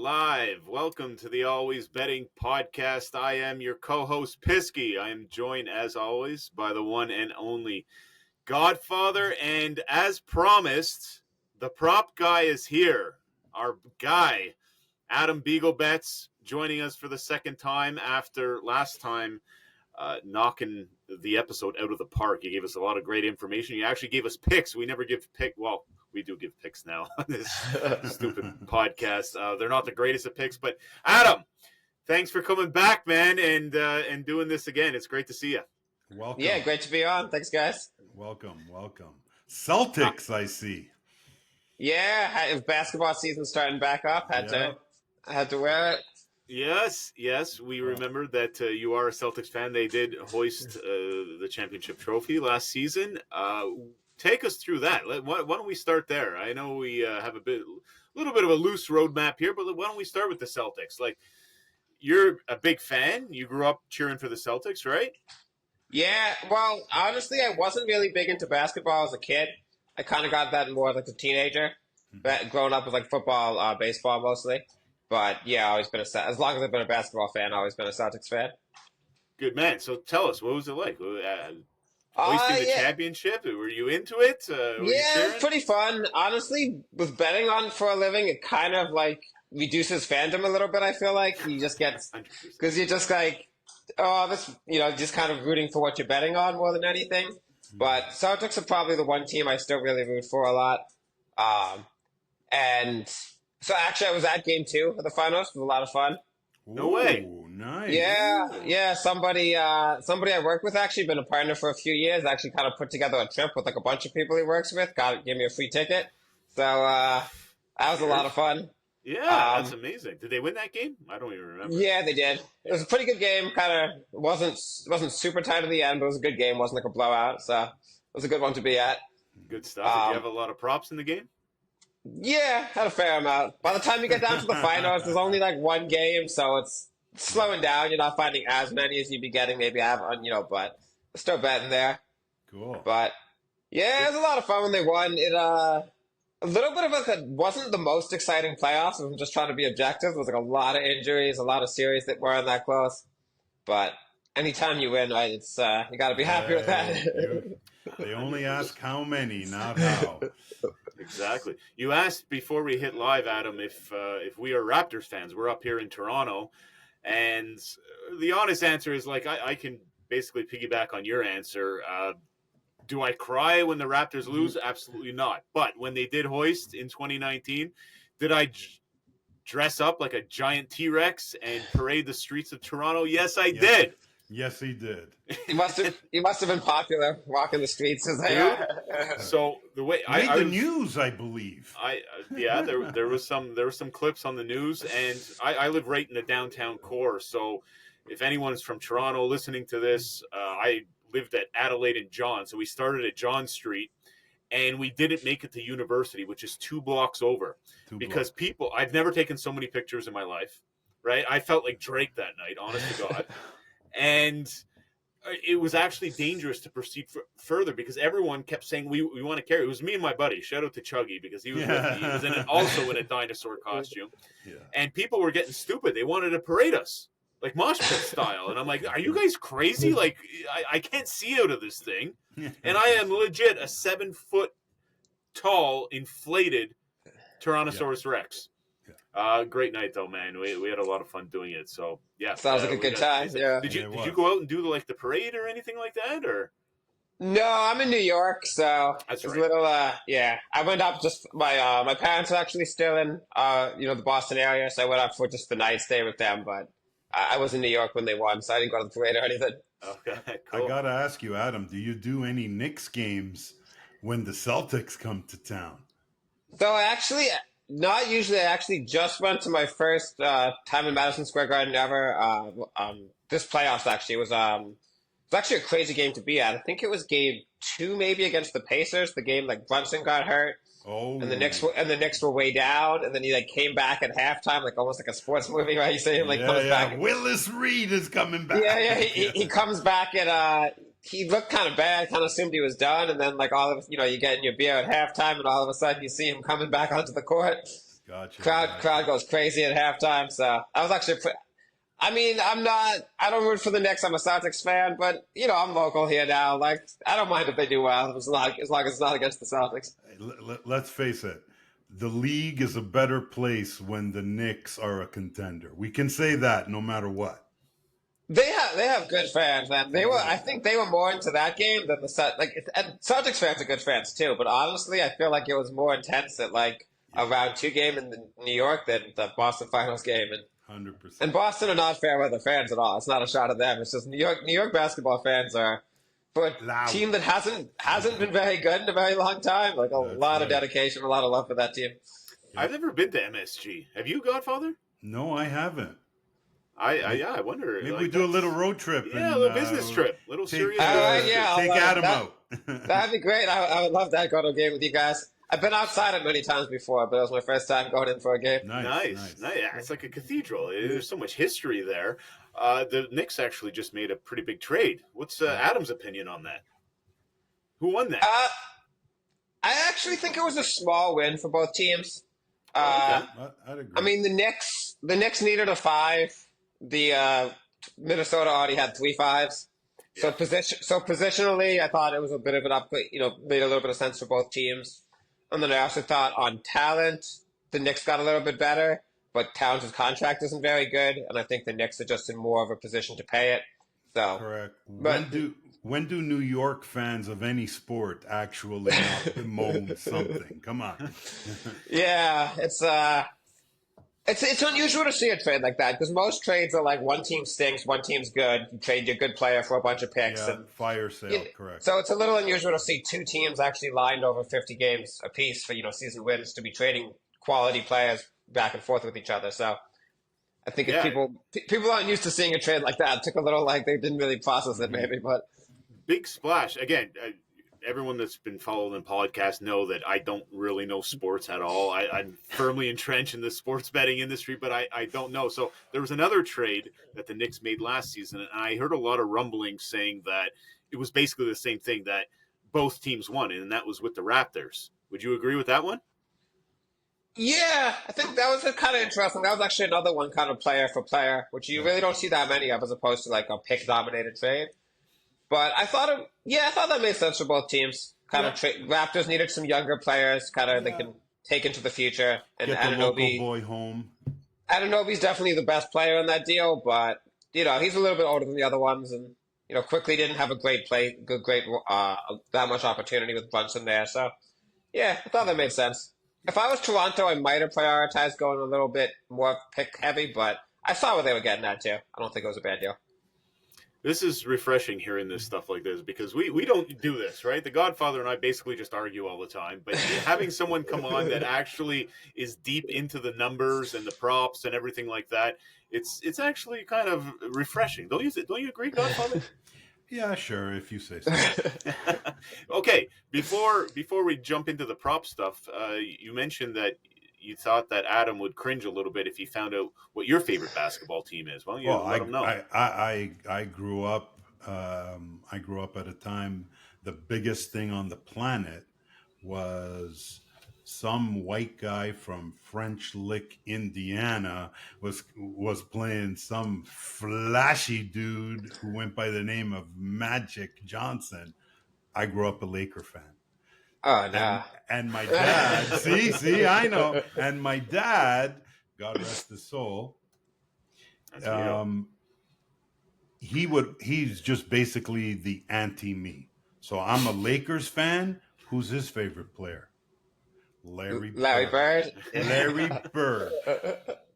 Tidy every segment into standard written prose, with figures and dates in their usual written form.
live. Welcome to the Always Betting Podcast. I am your co-host, Pisky. I am joined, as always, by the one and only Godfather. And as promised, the prop guy is here. Our guy, Adam Beaglebets, joining us for the second time after last time knocking the episode out of the park. He gave us a lot of great information. He actually gave us picks. We never give picks. Well, we do give picks now on this stupid podcast. They're not the greatest of picks, but Adam, thanks for coming back, man, and doing this again. It's great to see you. Welcome. Yeah, great to be on. Thanks, guys. Welcome. Celtics, I see. Yeah, basketball season starting back up. I had to wear it. Yes. We remember that you are a Celtics fan. They did hoist the championship trophy last season. Take us through that. Why don't we start there? I know we have a little bit of a loose roadmap here, but why don't we start with the Celtics? Like, you're a big fan. You grew up cheering for the Celtics, right? Yeah, well, honestly, I wasn't really big into basketball as a kid. I kind of got that more like a teenager, growing up with like football, baseball mostly. But yeah, I've always been as long as I've been a basketball fan, I've always been a Celtics fan. Good man. So tell us, what was it like? Hoisting the championship? Were you into it? It's pretty fun. Honestly, with betting on for a living, it kind of like reduces fandom a little bit. I feel like you just get because you're just like, just kind of rooting for what you're betting on more than anything. But Celtics are probably the one team I still really root for a lot. And so actually, I was at Game 2 of the finals. It was a lot of fun. No way. Nice. Yeah. Somebody I work with actually been a partner for a few years. Actually, kind of put together a trip with like a bunch of people he works with. Gave me a free ticket. So that was a lot of fun. Yeah, that's amazing. Did they win that game? I don't even remember. Yeah, they did. It was a pretty good game. Kind of wasn't super tight at the end, but it was a good game. It wasn't like a blowout, so it was a good one to be at. Good stuff. Did you have a lot of props in the game? Yeah, had a fair amount. By the time you get down to the finals, there's only like one game, so it's slowing down. You're not finding as many as you'd be getting maybe but still betting there. Cool. But yeah, it was a lot of fun when they won. It a little bit of wasn't the most exciting playoffs. I'm just trying to be objective. There was like a lot of injuries, a lot of series that weren't that close. But anytime you win, right, it's you got to be happy with that. They only ask how many, not how. Exactly. You asked before we hit live, Adam, if we are Raptors fans. We're up here in Toronto, and the honest answer is like I can basically piggyback on your answer. Do I cry when the Raptors lose? Absolutely not. But when they did hoist in 2019, did I dress up like a giant T-Rex and parade the streets of Toronto? Yes, I did. Yes, he did. You must have been popular walking the streets. So the way I the news, I believe. There was some clips on the news, and I live right in the downtown core. So if anyone's from Toronto listening to this, I lived at Adelaide and John. So we started at John Street, and we didn't make it to University, which is 2 blocks over. Because people, I've never taken so many pictures in my life, right? I felt like Drake that night, honest to God. And it was actually dangerous to proceed further because everyone kept saying, we want to carry. It was me and my buddy. Shout out to Chuggy because he was with me. He was also in a dinosaur costume. Yeah. And people were getting stupid. They wanted to parade us, like mosh pit style. And I'm like, are you guys crazy? Like, I can't see out of this thing. And I am legit a 7-foot tall, inflated Tyrannosaurus Rex. Great night though, man. We had a lot of fun doing it. So yeah, sounds like a good time. Yeah. Did you go out and do the parade or anything like that, or? No, I'm in New York, so that's right. A little. I went up just my parents are actually still in the Boston area, so I went up for just the night stay with them. But I was in New York when they won, so I didn't go to the parade or anything. Okay, cool. I gotta ask you, Adam, do you do any Knicks games when the Celtics come to town? So actually. Not usually. I actually just went to my first time in Madison Square Garden ever. This playoffs actually was actually a crazy game to be at. I think it was game 2 maybe against the Pacers. The game like Brunson got hurt. Oh. And the Knicks were way down, and then he came back at halftime, like almost like a sports movie, right? You see him comes back. Willis Reed is coming back. Yeah. He comes back and he looked kind of bad. Kind of assumed he was done, and then all of you get in your beer at halftime, and all of a sudden you see him coming back onto the court. Gotcha. Crowd goes crazy at halftime. So I was actually. I mean, I don't root for the Knicks. I'm a Celtics fan, but I'm local here now. Like, I don't mind if they do well, as long as it's not against the Celtics. Let's face it. The league is a better place when the Knicks are a contender. We can say that no matter what. They have good fans, man. I think they were more into that game than and Celtics fans are good fans too. But honestly, I feel like it was more intense at like a round 2 game in New York than the Boston Finals game. And 100%. And Boston are not fair weather fans at all. It's not a shot at them. It's just New York basketball fans are, for a Loud. team that hasn't been very good in a very long time. Like That's lot of right. dedication, a lot of love for that team. I've never been to MSG. Have you, Godfather? No, I haven't. I wonder. Maybe like, we do a little road trip. Yeah, a little business trip. Little serious. Take Adam out. That'd be great. I would love to go to a game with you guys. I've been outside it many times before, but it was my first time going in for a game. Nice. Yeah, it's like a cathedral. There's so much history there. The Knicks actually just made a pretty big trade. What's Adam's opinion on that? Who won that? I actually think it was a small win for both teams. I'd agree. I mean, the Knicks needed a 5. The Minnesota already had 3 5s. So positionally, I thought it was a bit of an upgrade. Made a little bit of sense for both teams. And then I also thought on talent, the Knicks got a little bit better, but Towns' contract isn't very good, and I think the Knicks are just in more of a position to pay it. So correct. But, when do New York fans of any sport actually bemoan something? Come on. yeah, it's unusual to see a trade like that because most trades are like one team stinks, one team's good. You trade your good player for a bunch of picks. Yeah, and fire sale, correct. So it's a little unusual to see 2 teams actually lined over 50 games apiece for season wins to be trading quality players back and forth with each other. So I think if people aren't used to seeing a trade like that, it took a little they didn't really process it maybe, but big splash again. Everyone that's been following the podcast know that I don't really know sports at all. I'm firmly entrenched in the sports betting industry, but I don't know. So there was another trade that the Knicks made last season, and I heard a lot of rumblings saying that it was basically the same thing, that both teams won, and that was with the Raptors. Would you agree with that one? yeah, I think that was kind of interesting. That was actually another one kind of player for player, which you really don't see that many of as opposed to like a pick-dominated trade. But I thought that made sense for both teams. Raptors needed some younger players, they can take into the future. And Get the local boy home. Anunoby's definitely the best player in that deal, but he's a little bit older than the other ones, and quickly didn't have a great that much opportunity with Brunson there. So yeah, I thought that made sense. If I was Toronto, I might have prioritized going a little bit more pick heavy, but I saw what they were getting at too. I don't think it was a bad deal. This is refreshing hearing this stuff like this because we don't do this, right? The Godfather and I basically just argue all the time, but having someone come on that actually is deep into the numbers and the props and everything like that, it's actually kind of refreshing. Don't you agree, Godfather? Yeah, sure, if you say so. Okay, before we jump into the prop stuff, you mentioned that you thought that Adam would cringe a little bit if he found out what your favorite basketball team is. Well, let him know. I grew up. I grew up at a time the biggest thing on the planet was some white guy from French Lick, Indiana, was playing some flashy dude who went by the name of Magic Johnson. I grew up a Laker fan. Oh, no. And my dad, see, I know. And my dad, God rest his soul, he's just basically the anti-me. So I'm a Lakers fan. Who's his favorite player? Larry Bird. Larry Bird.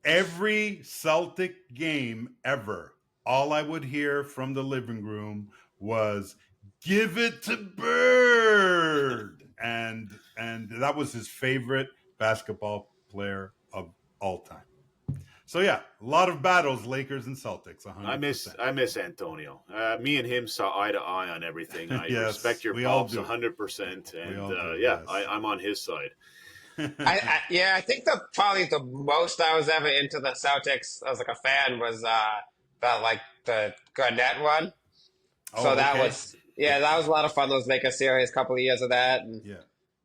Every Celtic game ever, all I would hear from the living room was, "Give it to Bird." And that was his favorite basketball player of all time. So yeah, a lot of battles, Lakers and Celtics. 100%. I miss Antonio. Me and him saw eye to eye on everything. I Yes, respect your we all pops do. 100%, and yes. I'm on his side. I think probably the most I was ever into the Celtics as like a fan was the Garnett one. So that was a lot of fun. Those Lakers series, couple of years of that, and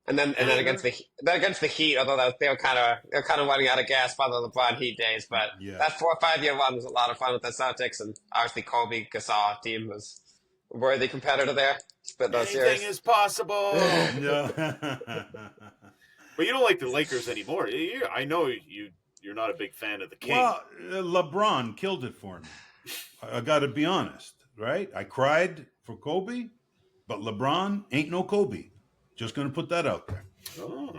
then against the Heat, although they're kind of running out of gas by the LeBron Heat days. But that 4 or 5 year run was a lot of fun with the Celtics, and obviously Kobe Gasol team was a worthy competitor there. Anything is possible. No. But you don't like the Lakers anymore. I know you're not a big fan of the King. Well, LeBron killed it for me. I got to be honest, right? I cried for Kobe, but LeBron ain't no Kobe. Just going to put that out there. Oh,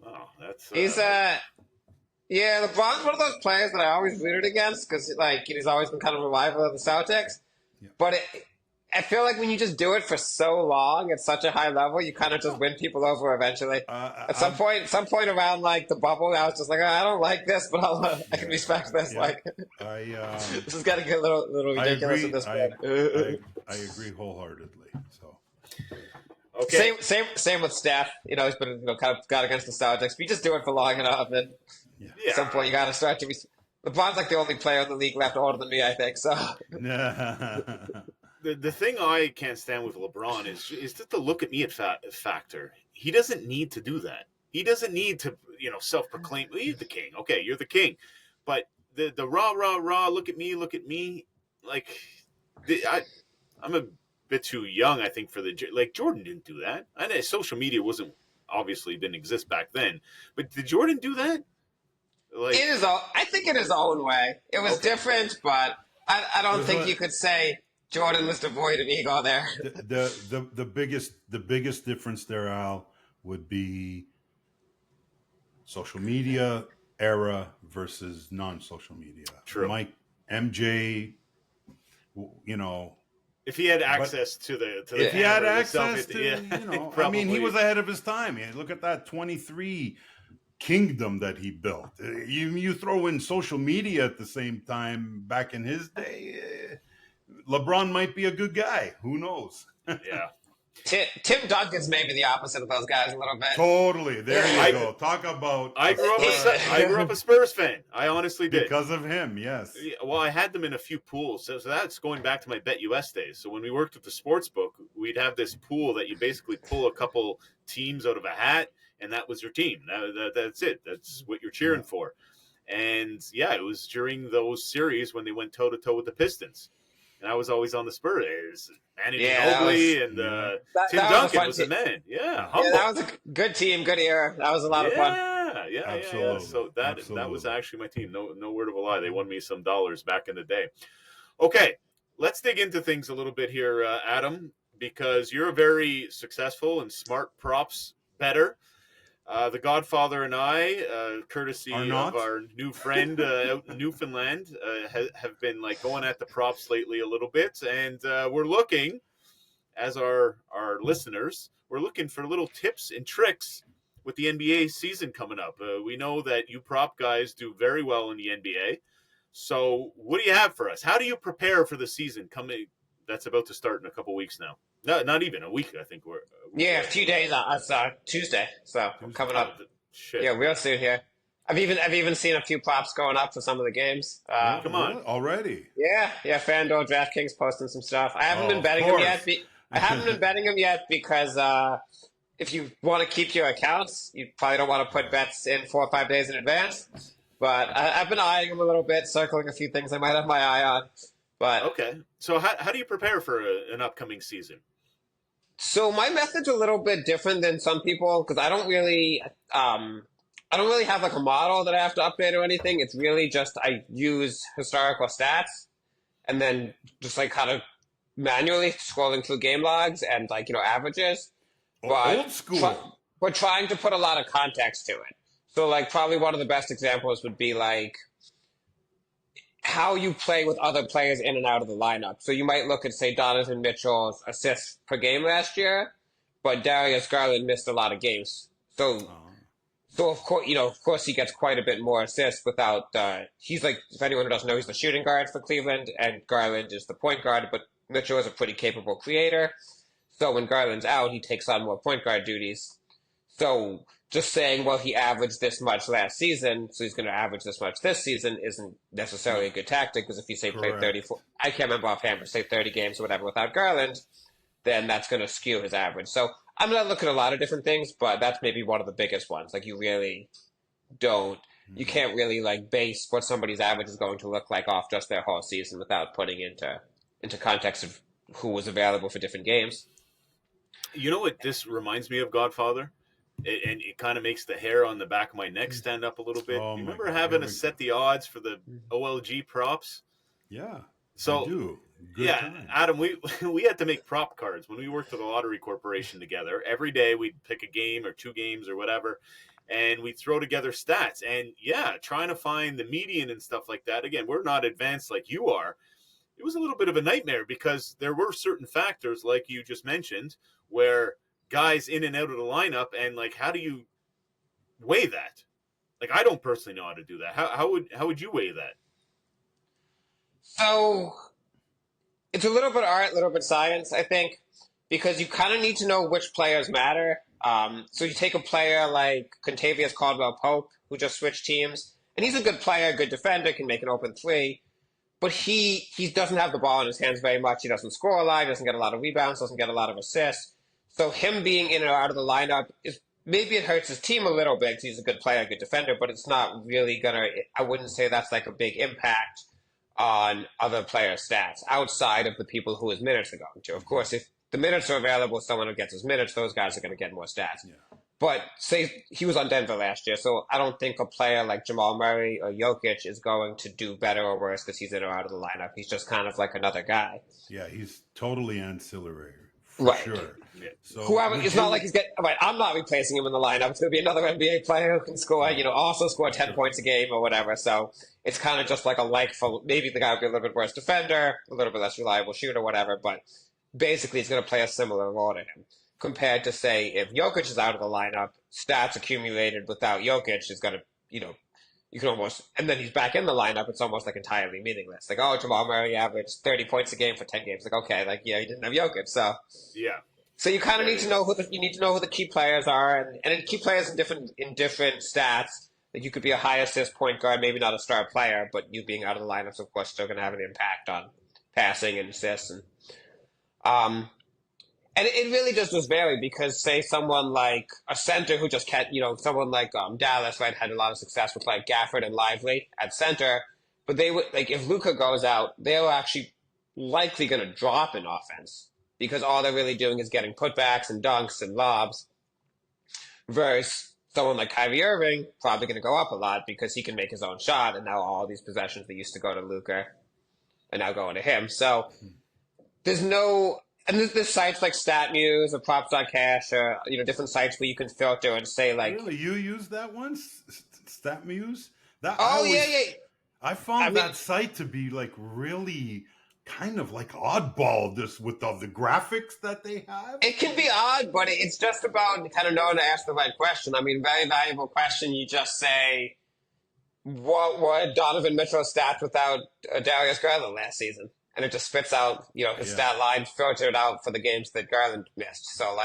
wow, that's he's LeBron's one of those players that I always rooted against because he's always been kind of a rival of the Celtics. Yeah. But I feel like when you just do it for so long at such a high level, you kind of just win people over eventually. At some point around like the bubble, I was just like, I don't like this, but I can respect this. Yeah. This is getting a little ridiculous at this point. I agree wholeheartedly. So. Okay. Same with Steph. He's been kind of got against the Celtics. But you just do it for long enough, and at some point you got to start to. LeBron's like the only player in the league left older than me, I think. So. The thing I can't stand with LeBron is just the look at me factor. He doesn't need to do that. He doesn't need to, self-proclaim, he's the king. Okay, you're the king. But the rah, rah, rah, look at me. Like, I'm a bit too young, I think, for Jordan didn't do that. I know social media didn't exist back then. But did Jordan do that? I think in his own way. It was different, but I don't think you could say Jordan was devoid of ego there. The biggest difference there, Al, would be social media era versus non-social media. True. Mike, MJ, if he had access to the if he had access to, probably. I mean, he was ahead of his time. Look at that 23 kingdom that he built. You throw in social media at the same time back in his day. LeBron might be a good guy. Who knows? Yeah. Tim Duncan's maybe the opposite of those guys a little bit. Totally. There you go. Talk about. I grew up a Spurs fan. I honestly did. Because of him, yes. Well, I had them in a few pools. So that's going back to my BetUS days. So when we worked with the Sportsbook, we'd have this pool that you basically pull a couple teams out of a hat, and that was your team. That's it. That's what you're cheering for. And, it was during those series when they went toe-to-toe with the Pistons. And I was always on the Spurs. Manny Ginobili and Tim Duncan was the man. Yeah, that was a good team, good era. That was a lot of fun. Yeah. Absolutely. So that was actually my team. No word of a lie. They won me some dollars back in the day. Okay, let's dig into things a little bit here, Adam, because you're a very successful and smart props bettor. The Godfather and I, courtesy of our new friend out in Newfoundland, have been going at the props lately a little bit, and we're looking, as our listeners, we're looking for little tips and tricks with the NBA season coming up. We know that you prop guys do very well in the NBA, so what do you have for us? How do you prepare for the season coming? That's about to start in a couple weeks now. No, not even a week. I think we're a few days. It's Tuesday, so coming up. Shit. Yeah, real soon here. I've even seen a few props going up for some of the games. Come on, already? Yeah. FanDuel, DraftKings posting some stuff. I haven't been betting them yet. I haven't been betting them yet because if you want to keep your accounts, you probably don't want to put bets in 4 or 5 days in advance. But I've been eyeing them a little bit, circling a few things I might have my eye on. But okay, so how do you prepare for an upcoming season? So my method's a little bit different than some people because I don't really have a model that I have to update or anything. It's really just I use historical stats and then just kind of manually scrolling through game logs and averages. But old school. We're trying to put a lot of context to it. So probably one of the best examples would be how you play with other players in and out of the lineup. So you might look at, say, Donovan Mitchell's assists per game last year, but Darius Garland missed a lot of games. So of course, he gets quite a bit more assists without. He's if anyone who doesn't know, he's the shooting guard for Cleveland, and Garland is the point guard. But Mitchell is a pretty capable creator. So when Garland's out, he takes on more point guard duties. So just saying, well, he averaged this much last season, so he's going to average this much this season isn't necessarily a good tactic, because if you say play 34, I can't remember offhand, but say 30 games or whatever without Garland, then that's going to skew his average. So I mean, I look at a lot of different things, but that's maybe one of the biggest ones. Like, you really don't, you Mhm. can't really like base what somebody's average is going to look like off just their whole season without putting into context of who was available for different games. You know what this reminds me of, Godfather? And it kind of makes the hair on the back of my neck Mm. stand up a little bit. Oh You my remember God, here having to we go. set the odds for the OLG props? Yeah, I So do. Good yeah, times. Adam, we we had to make prop cards when we worked at the Lottery Corporation together. Every day we'd pick a game or two games or whatever, and we'd throw together stats. And yeah, trying to find the median and stuff like that. Again, we're not advanced like you are. It was a little bit of a nightmare because there were certain factors, like you just mentioned, where guys in and out of the lineup, and like, how do you weigh that? Like, I don't personally know how to do that. How would you weigh that? So it's a little bit art, a little bit science, I think, because you kind of need to know which players matter. So you take a player like Contavious Caldwell Pope, who just switched teams, and he's a good player, good defender, can make an open three, but he doesn't have the ball in his hands very much. He doesn't score a lot, doesn't get a lot of rebounds, doesn't get a lot of assists. So him being in or out of the lineup is maybe it hurts his team a little bit because he's a good player, good defender, but it's not really gonna. I wouldn't say that's like a big impact on other players' stats outside of the people who his minutes are going to. Of course, if the minutes are available, someone who gets his minutes, those guys are going to get more stats. Yeah. But say he was on Denver last year, so I don't think a player like Jamal Murray or Jokic is going to do better or worse because he's in or out of the lineup. He's just kind of like another guy. Yeah, he's totally ancillary for Right. sure. Yeah. So Whoever, would it's you, not like he's getting, right, I'm not replacing him in the lineup. It's going to be another NBA player who can score, also score 10 Sure. points a game or whatever. So it's kind of just like a like for maybe the guy will be a little bit worse defender, a little bit less reliable shooter, whatever. But basically, he's going to play a similar role to him. Compared to, say, if Jokic is out of the lineup, stats accumulated without Jokic is going to, you can almost, and then he's back in the lineup, it's almost like entirely meaningless. Like, oh, Jamal Murray averaged 30 points a game for 10 games. Like, okay, like, yeah, he didn't have Jokic. So you kind of need to know who the key players are, and key players in different stats. Like, you could be a high assist point guard, maybe not a star player, but you being out of the lineups, of course, still going to have an impact on passing and assists. Um, and it really just does vary because, say, someone like a center who just kept, someone like Dallas, right, had a lot of success with like Gafford and Lively at center, but they would like if Luka goes out, they're actually likely going to drop in offense because all they're really doing is getting putbacks and dunks and lobs. Versus someone like Kyrie Irving, probably going to go up a lot because he can make his own shot, and now all these possessions that used to go to Luka are now going to him. So there's no. And there's sites like StatMuse or Props.cash or different sites where you can filter and say like, really, you use that one, StatMuse? That oh yeah, I found that site to be like really kind of like oddball, just with all the graphics that they have. it can be odd, but it's just about kind of knowing to ask the right question. I mean, very valuable question. You just say, what were Donovan Mitchell's stats without Darius Garland last season? And it just spits out, his stat line filtered out for the games that Garland missed. So,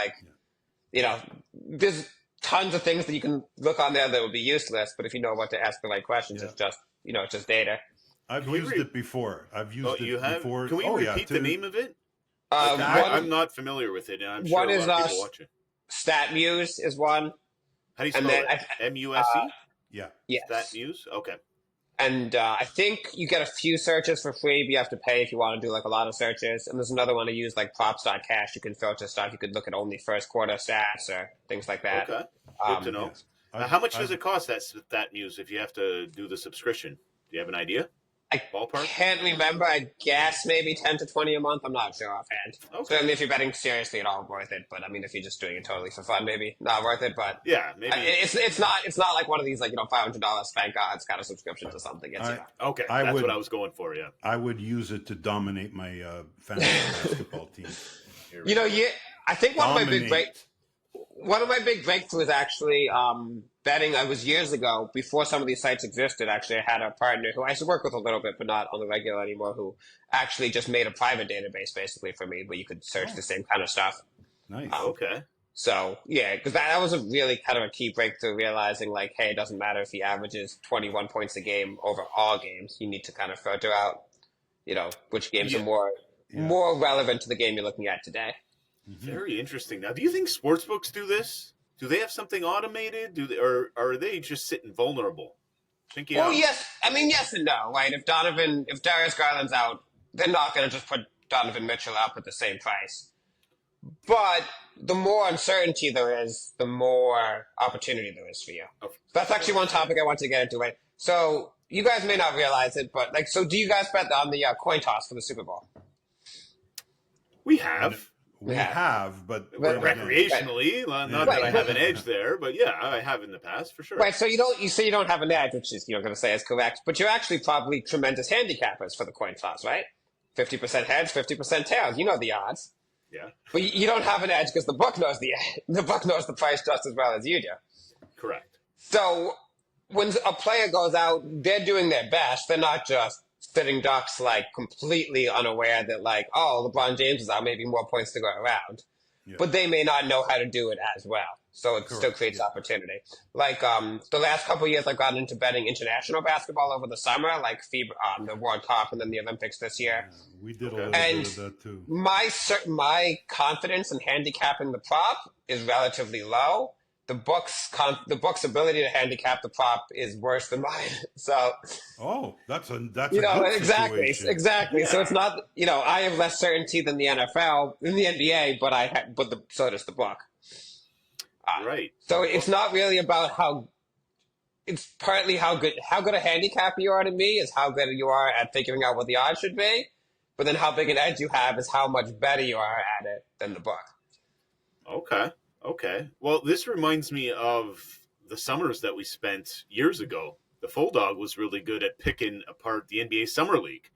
there's tons of things that you can look on there that would be useless, but if you know what to ask the right questions, it's just, it's just data. I've used it before. Before. Can we repeat the name of it? I'm not familiar with it, and I'm sure one a is lot of people watching. StatMuse is one. How do you spell it? MUSE? Yeah. Yes. StatMuse? Okay. And I think you get a few searches for free, but you have to pay if you want to do like a lot of searches. And there's another one to use like props.cash. You can filter stuff. You could look at only first quarter stats or things like that. Okay. Good to know. Yes. How much does it cost that news if you have to do the subscription? Do you have an idea? I Ballpark? can't remember. I guess maybe 10 to 20 a month. I'm not sure offhand. Okay. Certainly if you're betting seriously at all, worth it. But I mean, if you're just doing it totally for fun, maybe not worth it. But yeah, maybe it's not like one of these like $500 spank odds kind of subscriptions or something. It's okay. That's what I was going for. Yeah, I would use it to dominate my fantasy basketball team. I think one of my big breakthroughs actually betting. I was years ago before some of these sites existed. Actually, I had a partner who I used to work with a little bit, but not on the regular anymore. Who actually just made a private database basically for me, where you could search the same kind of stuff. Nice. Okay. So yeah, because that was a really kind of a key breakthrough, realizing like, hey, it doesn't matter if he averages 21 points a game over all games. You need to kind of filter out, which games are more relevant to the game you're looking at today. Very interesting. Now, do you think sportsbooks do this? Do they have something automated? Do they, or are they just sitting vulnerable? Thinking, Well, yes. I mean, yes and no, right? If Darius Garland's out, they're not going to just put Donovan Mitchell up at the same price. But the more uncertainty there is, the more opportunity there is for you. That's actually one topic I want to get into, right? So you guys may not realize it, but so do you guys bet on the coin toss for the Super Bowl? we have. We have, but Recreationally, not that I have an edge there, but yeah, I have in the past for sure. Right, so you say you don't have an edge, which is going to say is correct, but you're actually probably tremendous handicappers for the coin toss, right? 50% heads, 50% tails. You know the odds. Yeah. But you don't have an edge because the book knows the book knows the price just as well as you do. Correct. So when a player goes out, they're doing their best. They're not just sitting ducks like completely unaware that like, oh, LeBron James is out, maybe more points to go around. Yeah. But they may not know how to do it as well. So it still creates opportunity. Like the last couple of years, I've gotten into betting international basketball over the summer, like FIBA, the World Cup and then the Olympics this year. Yeah, we did a little bit of that too. My confidence in handicapping the prop is relatively low. The book's ability to handicap the prop is worse than mine. So, that's a exactly. Yeah. So it's not I have less certainty than the NFL in the NBA, but so does the book. Right. So it's not really about it's partly how good a handicap you are to me is how good you are at figuring out what the odds should be, but then how big an edge you have is how much better you are at it than the book. Okay. Well, this reminds me of the summers that we spent years ago. The Full Dog was really good at picking apart the NBA Summer League.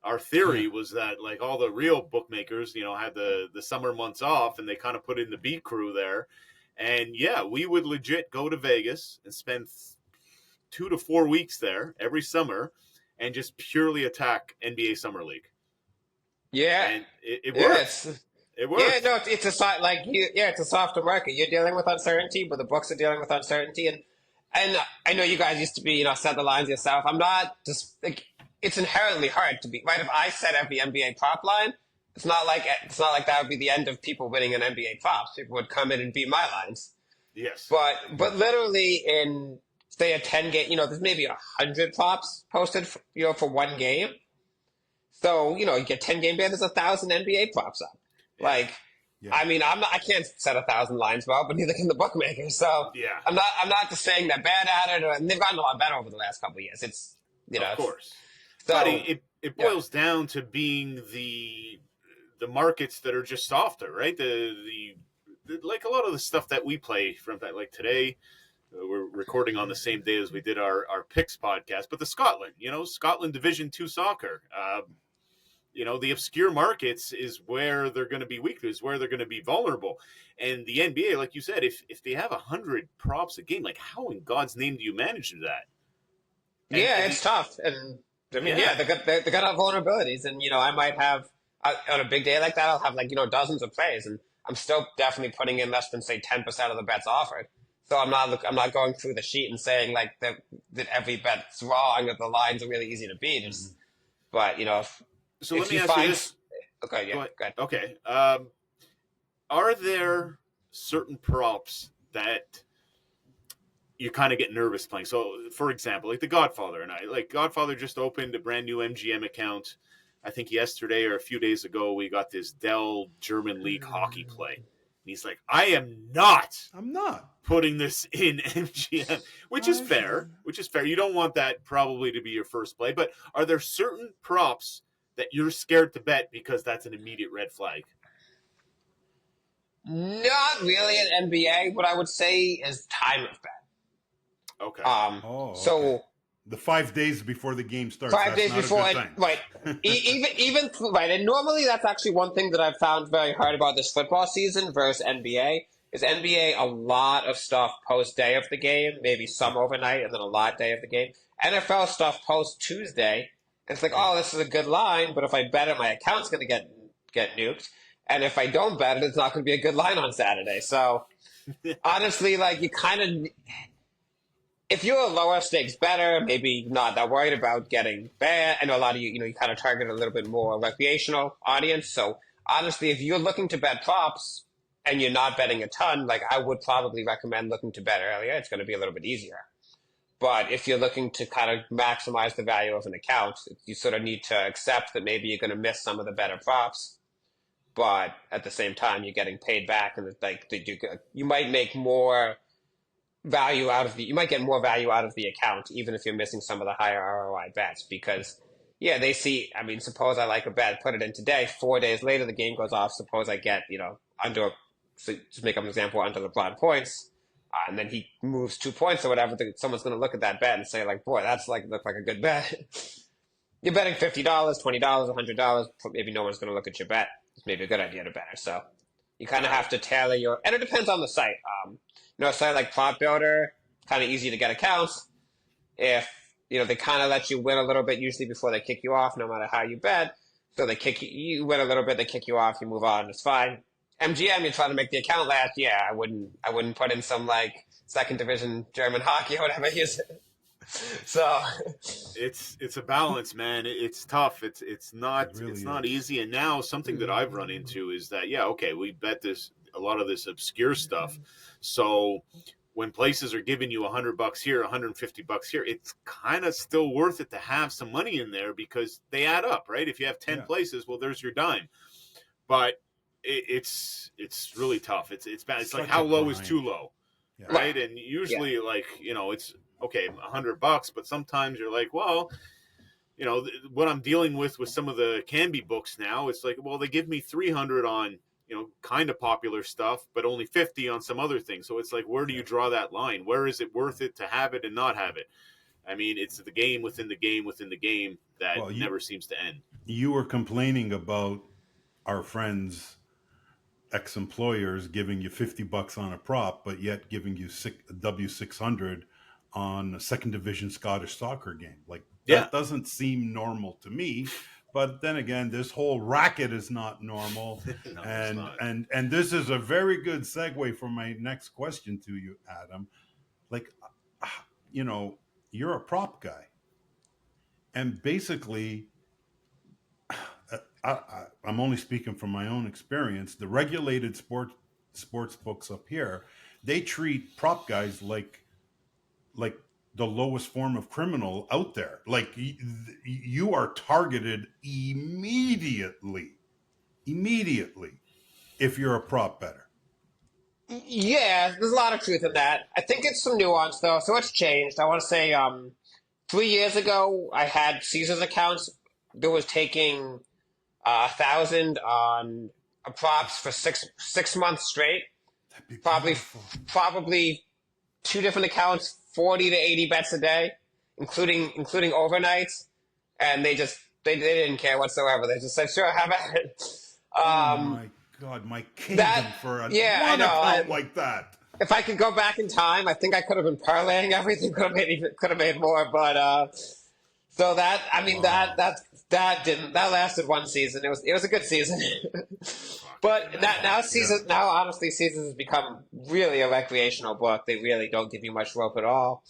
Our theory was that like all the real bookmakers, had the summer months off and they kind of put in the beat crew there. And yeah, we would legit go to Vegas and spend 2 to 4 weeks there every summer and just purely attack NBA Summer League. Yeah. And it works. It works. Yeah, no, it's a softer market. You're dealing with uncertainty, but the books are dealing with uncertainty. And I know you guys used to be, set the lines yourself. I'm not just like, it's inherently hard to be, right? If I set every NBA prop line, it's not like that would be the end of people winning an NBA props. People would come in and beat my lines. Yes. But literally in, say, a 10 game, there's maybe 100 props posted, for one game. So, you get 10 game ban, there's 1,000 NBA props up. Like, I mean, I can't set 1,000 lines well, but neither can the bookmakers. So yeah. I'm not just saying they're bad at it, and they've gotten a lot better over the last couple of years. It's, of course. So, but it boils down to being the markets that are just softer, right? The like a lot of the stuff that we play from that, like today, we're recording on the same day as we did our picks podcast, but the Scotland Division II soccer, the obscure markets is where they're going to be weak, is where they're going to be vulnerable. And the NBA, like you said, if they have 100 props a game, like how in God's name do you manage that? It's tough. And I mean, they got vulnerabilities. And, I might have, on a big day like that, I'll have dozens of plays. And I'm still definitely putting in less than, say, 10% of the bets offered. So I'm not going through the sheet and saying that every bet's wrong, that the lines are really easy to beat. But, so let me ask you this. Okay, yeah, go ahead. Okay. Are there certain props that you kind of get nervous playing? So, for example, like the Godfather and I. Like, Godfather just opened a brand new MGM account. I think yesterday or a few days ago, we got this Dell German League hockey play. And he's like, I'm not putting this in MGM, which is fair. You don't want that probably to be your first play. But are there certain props that you're scared to bet because that's an immediate red flag? Not really in NBA. What I would say is time of bet. Okay. So the 5 days before the game starts. 5 days before, right? even right. And normally, that's actually one thing that I've found very hard about this football season versus NBA. Is NBA a lot of stuff post day of the game, maybe some overnight, and then a lot day of the game. NFL stuff post Tuesday. It's like, oh, this is a good line, but if I bet it, my account's going to get nuked. And if I don't bet it, it's not going to be a good line on Saturday. So, honestly, you kind of, if you're a lower stakes bettor, maybe not that worried about getting banned. I know a lot of you kind of target a little bit more recreational audience. So, honestly, if you're looking to bet props and you're not betting a ton, like I would probably recommend looking to bet earlier. It's going to be a little bit easier. But if you're looking to kind of maximize the value of an account, you sort of need to accept that maybe you're going to miss some of the better props, but at the same time, you're getting paid back, and like you might make more value out of you might get more value out of the account, even if you're missing some of the higher ROI bets, because yeah, they see, I mean, suppose I like a bet, put it in today, 4 days later, the game goes off. Suppose I get, under, so just make up an example, under LeBron points, and then he moves 2 points or whatever, someone's going to look at that bet and say like, boy, that's like, look like a good bet. You're betting $50, $20, $100, maybe no one's going to look at your bet. It's maybe a good idea to bet it. So you kind of have to tailor and it depends on the site. A site like Prop Builder, kind of easy to get accounts. If, they kind of let you win a little bit usually before they kick you off, no matter how you bet. So they kick you win a little bit, they kick you off, you move on, it's fine. MGM, you're trying to make the account last. Yeah, I wouldn't put in some like second division German hockey or whatever. So it's a balance, man. It's tough. It's not easy. And now something that I've run into is that we bet a lot of this obscure stuff. So when places are giving you $100 here, $150 here, it's kind of still worth it to have some money in there because they add up, right? If you have 10 places, well, there's your dime. But it's really tough. It's bad. It's like how low is too low, right? And usually, it's okay, $100, but sometimes you're like, well, what I'm dealing with some of the Canby books now, it's like, well, they give me 300 on, kind of popular stuff, but only 50 on some other things. So it's like, where do you draw that line? Where is it worth it to have it and not have it? I mean, it's the game within the game within the game that never seems to end. You were complaining about our friends, ex-employers, giving you $50 on a prop, but yet giving you a W600 on a second division Scottish soccer game. Like that doesn't seem normal to me. But then again, this whole racket is not normal. No, and this is a very good segue for my next question to you, Adam. Like, you're a prop guy. And basically, I'm only speaking from my own experience. The regulated sports books up here, they treat prop guys like the lowest form of criminal out there. Like you are targeted immediately if you're a prop bettor. yeah, there's a lot of truth in that. I think it's some nuance though, so it's changed. I want to say 3 years ago I had Caesars accounts that was taking 1,000 on props for six months straight. Probably two different accounts, 40 to 80 bets a day, including overnights, and they didn't care whatsoever. They just said, "Sure, have at it." Oh my God, my kingdom for an account like that. If I could go back in time, I think I could have been parlaying everything. Could have made more, but so that that lasted one season. It was a good season. But now honestly, Caesars has become really a recreational book. They really don't give you much rope at all.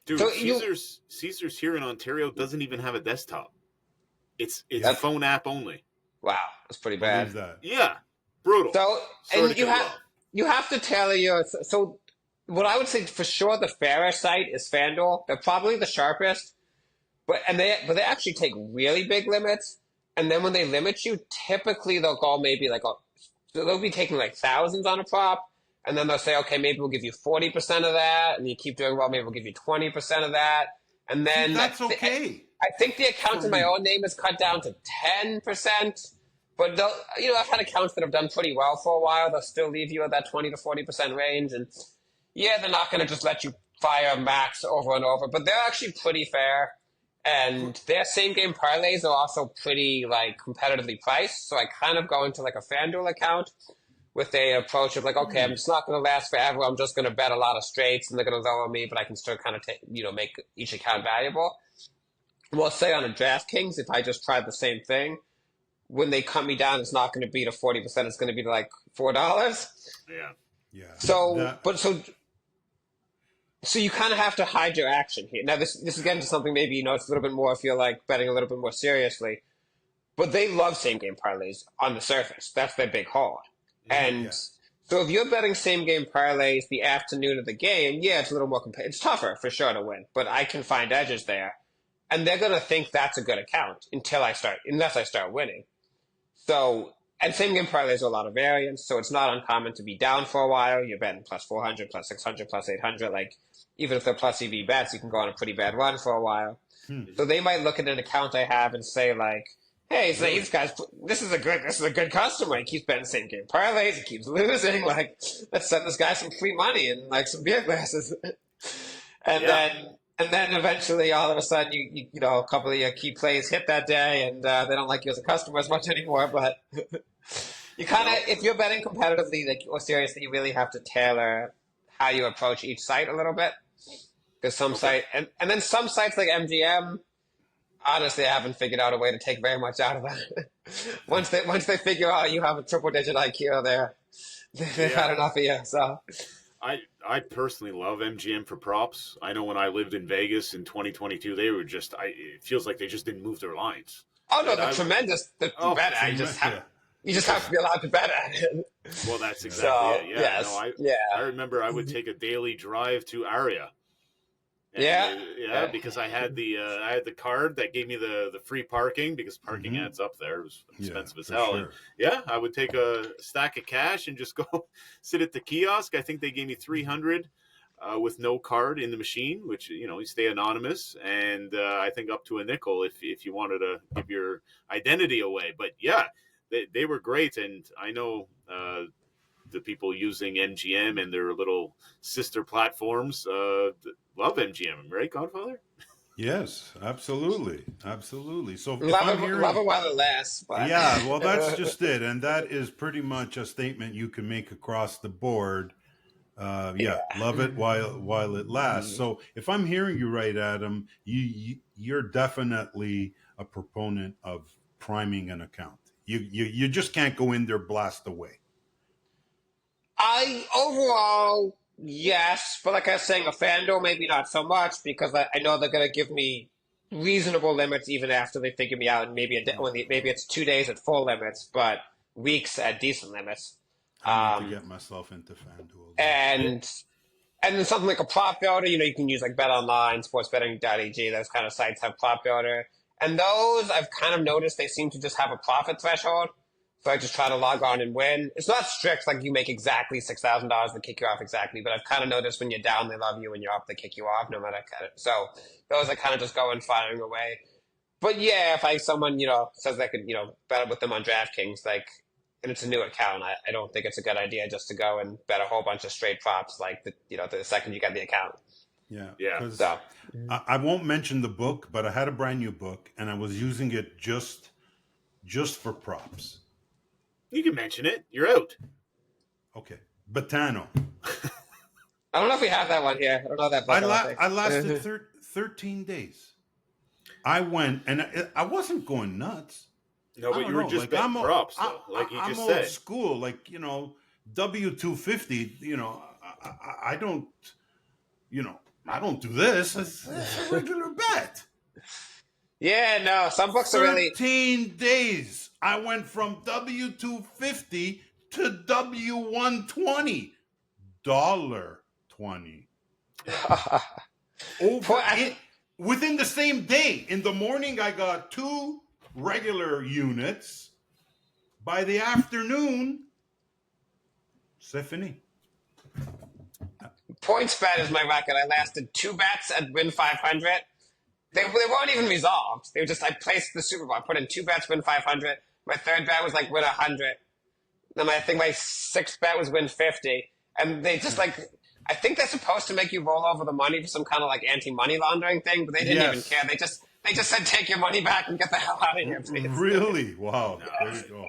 Dude, so Caesars here in Ontario doesn't even have a desktop. It's phone app only. Wow, that's pretty bad. Yeah, brutal. So and you have to tailor your. So what I would say for sure, the fairer site is FanDuel. They're probably the sharpest, but they actually take really big limits. And then when they limit you, typically they'll go maybe they'll be taking like thousands on a prop, and then they'll say, okay, maybe we'll give you 40% of that, and you keep doing well, maybe we'll give you 20% of that, and then that's okay. I think the account in my own name is cut down to 10%, but they'll, I've had accounts that have done pretty well for a while. They'll still leave you at that 20 to 40% range, and they're not going to just let you fire max over and over, but they're actually pretty fair. And their same game parlays are also pretty competitively priced. So I kind of go into a FanDuel account with the approach of okay, I'm just not going to last forever. I'm just going to bet a lot of straights and they're going to lower me, but I can still kind of make each account valuable. Well, say on a DraftKings, if I just tried the same thing, when they cut me down, it's not going to be to 40%. It's going to be to $4. Yeah. So you kind of have to hide your action here. Now, this is getting to something maybe, it's a little bit more, I feel like, betting a little bit more seriously. but they love same game parlays on the surface. That's their big hold. And Yeah. so if you're betting same game parlays the afternoon of the game, yeah, it's a little more it's tougher for sure to win, but I can find edges there. And they're going to think that's a good account unless I start winning. So, and same game parlays are a lot of variance, so it's not uncommon to be down for a while. You're betting plus 400, plus 600, plus 800. Like, even if they're plus EV bets, you can go on a pretty bad run for a while. So they might look at an account I have and say, like, hey, so these guys, this is a good customer. He keeps betting same game parlays. He keeps losing. Like, let's send this guy some free money and like some beer glasses. And then eventually, all of a sudden, you know, a couple of your key plays hit that day, and they don't like you as a customer as much anymore. But you kind of, if you're betting competitively, like, or seriously, you really have to tailor how you approach each site a little bit. Because some site, and then some sites like MGM, honestly, I haven't figured out a way to take very much out of that. once they figure out you have a triple digit IQ, they've had enough of you. So. I personally love MGM for props. I know when I lived in Vegas in 2022, they were just, it feels like they just didn't move their lines. Oh, no, they're tremendous. The bet, you just have to be allowed to bet at it. Well, that's exactly it. Yeah. Yes, I remember I would take a daily drive to Aria. And, because I had the card that gave me the free parking, because parking adds up there. It was expensive as hell. Sure. And I would take a stack of cash and just go sit at the kiosk. I think they gave me 300 with no card in the machine, which, you know, you stay anonymous, and I think up to a nickel if you wanted to give your identity away. But yeah, they were great, and I know the people using MGM and their little sister platforms love MGM, right, Godfather? Yes, absolutely. So love it while it lasts. But. Yeah, well, that's just it, and that is pretty much a statement you can make across the board. Love it while it lasts. So if I'm hearing you right, Adam, you're definitely a proponent of priming an account. You just can't go in there blast away. Overall, yes, but like I was saying, a FanDuel maybe not so much, because I know they're going to give me reasonable limits even after they figure me out, and maybe it's 2 days at full limits, but weeks at decent limits. I need to get myself into FanDuel. And then something like a prop builder, you know, you can use like BetOnline, sportsbetting.ag, those kind of sites have prop builder. And those, I've kind of noticed they seem to just have a profit threshold. So I just try to log on and win. It's not strict, like you make exactly $6,000 to kick you off exactly, but I've kind of noticed when you're down, they love you. When you're up, they kick you off, no matter kind of. So those I kind of just go and firing away. But yeah, if someone, you know, says they could, you know, bet with them on DraftKings, like, and it's a new account, I don't think it's a good idea just to go and bet a whole bunch of straight props, like, the second you get the account. Yeah. So. I won't mention the book, but I had a brand new book, and I was using it just for props. You can mention it. You're out. Okay. Botano. I don't know if we have that one here. I don't know that book. I lasted 13 days. I went, and I wasn't going nuts. No, but you were just betting props, though, like you just said. I'm old school, like, you know, W250, you know, I don't do this. It's a regular bet. Yeah, no, some books are really... 13 days. I went from W250 to W120. $1.20. Within the same day. In the morning, I got 2 regular units. By the afternoon, c'est fini. PointsBet is my record. I lasted 2 bets at win 500. They weren't even resolved. They were just, I placed the Super Bowl. I put in 2 bets, win 500. My third bet was like win 100. Then I think my 6th bet was win 50. And they just like, I think they're supposed to make you roll over the money for some kind of like anti-money laundering thing, but they didn't even care. They just said, take your money back and get the hell out of here, please. Really? Wow. There you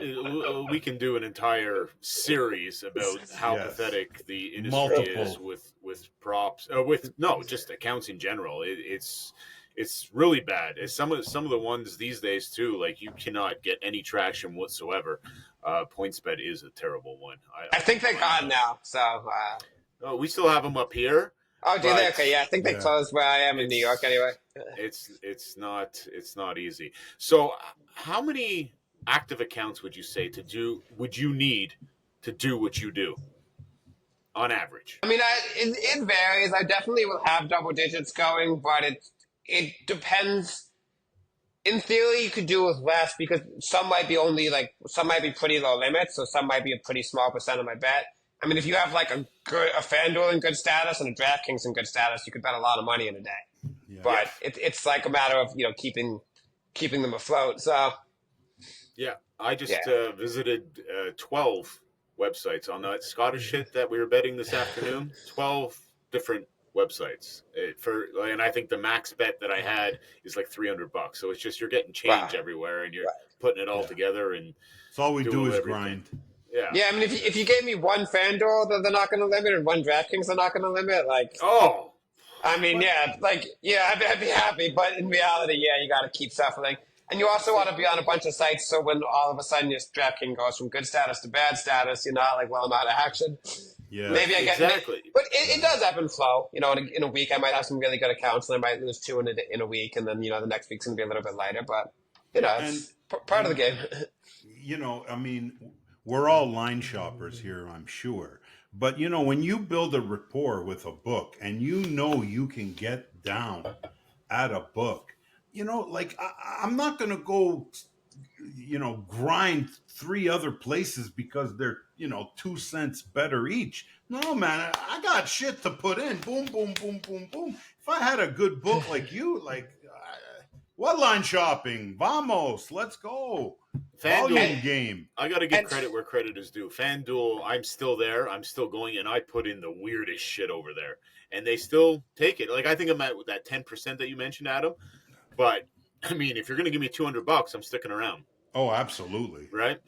go. We can do an entire series about how pathetic the industry is with props, just accounts in general. It's really bad. It's some of the ones these days too. Like, you cannot get any traction whatsoever. PointsBet is a terrible one. I think they're gone now. So we still have them up here. Oh, do they? But Okay, yeah, I think they Yeah. closed where I am in New York anyway. it's not easy. So, how many active accounts would you say would you need to do what you do on average? I mean, it varies. I definitely will have double digits going, but it depends. In theory, you could do with less because some might be pretty low limits, so some might be a pretty small percent of my bet. I mean, if you have like a FanDuel in good status and a DraftKings in good status, you could bet a lot of money in a day. Yeah. But it's like a matter of keeping them afloat. So Yeah, I just yeah. visited 12 websites on that Scottish shit that we were betting this afternoon. 12 different websites and I think the max bet that I had is like $300. So it's just you're getting change everywhere and you're putting it all together, and So all we do is everything. grind. Yeah. Yeah, I mean, if you gave me one FanDuel that they're not going to limit and one DraftKings they're not going to limit, like, I mean, I'd be happy. But in reality, you got to keep suffering. And you also want to be on a bunch of sites so when all of a sudden your DraftKings goes from good status to bad status, you're not like, well, I'm out of action. Yeah. Maybe I get exactly. but it does ebb and flow. In a week, I might have some really good accounts, and I might lose two in a week, and then the next week's gonna be a little bit lighter. But it's part of the game. I mean, we're all line shoppers here, I'm sure. But when you build a rapport with a book, and you can get down at a book, like I'm not gonna go, grind three other places because they're 2 cents better each. No, man, I got shit to put in. Boom, boom, boom, boom, boom. If I had a good book like you, what line shopping? Vamos, let's go. Volume game. I got to give credit where credit is due. FanDuel, I'm still there. I'm still going, and I put in the weirdest shit over there, and they still take it. Like I think I'm at that 10% that you mentioned, Adam. But I mean, if you're going to give me $200, I'm sticking around. Oh, absolutely. Right.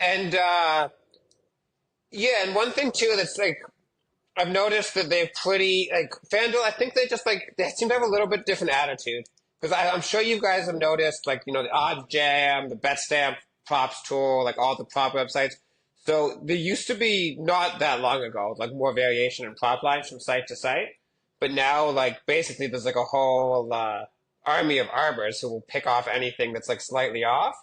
And and one thing too that's like I've noticed that they're pretty like FanDuel. I think they seem to have a little bit different attitude because I'm sure you guys have noticed the Odds Jam, the BetStamp props tool, like all the prop websites. So there used to be not that long ago like more variation in prop lines from site to site, but now like basically there's like a whole army of arbors who will pick off anything that's like slightly off.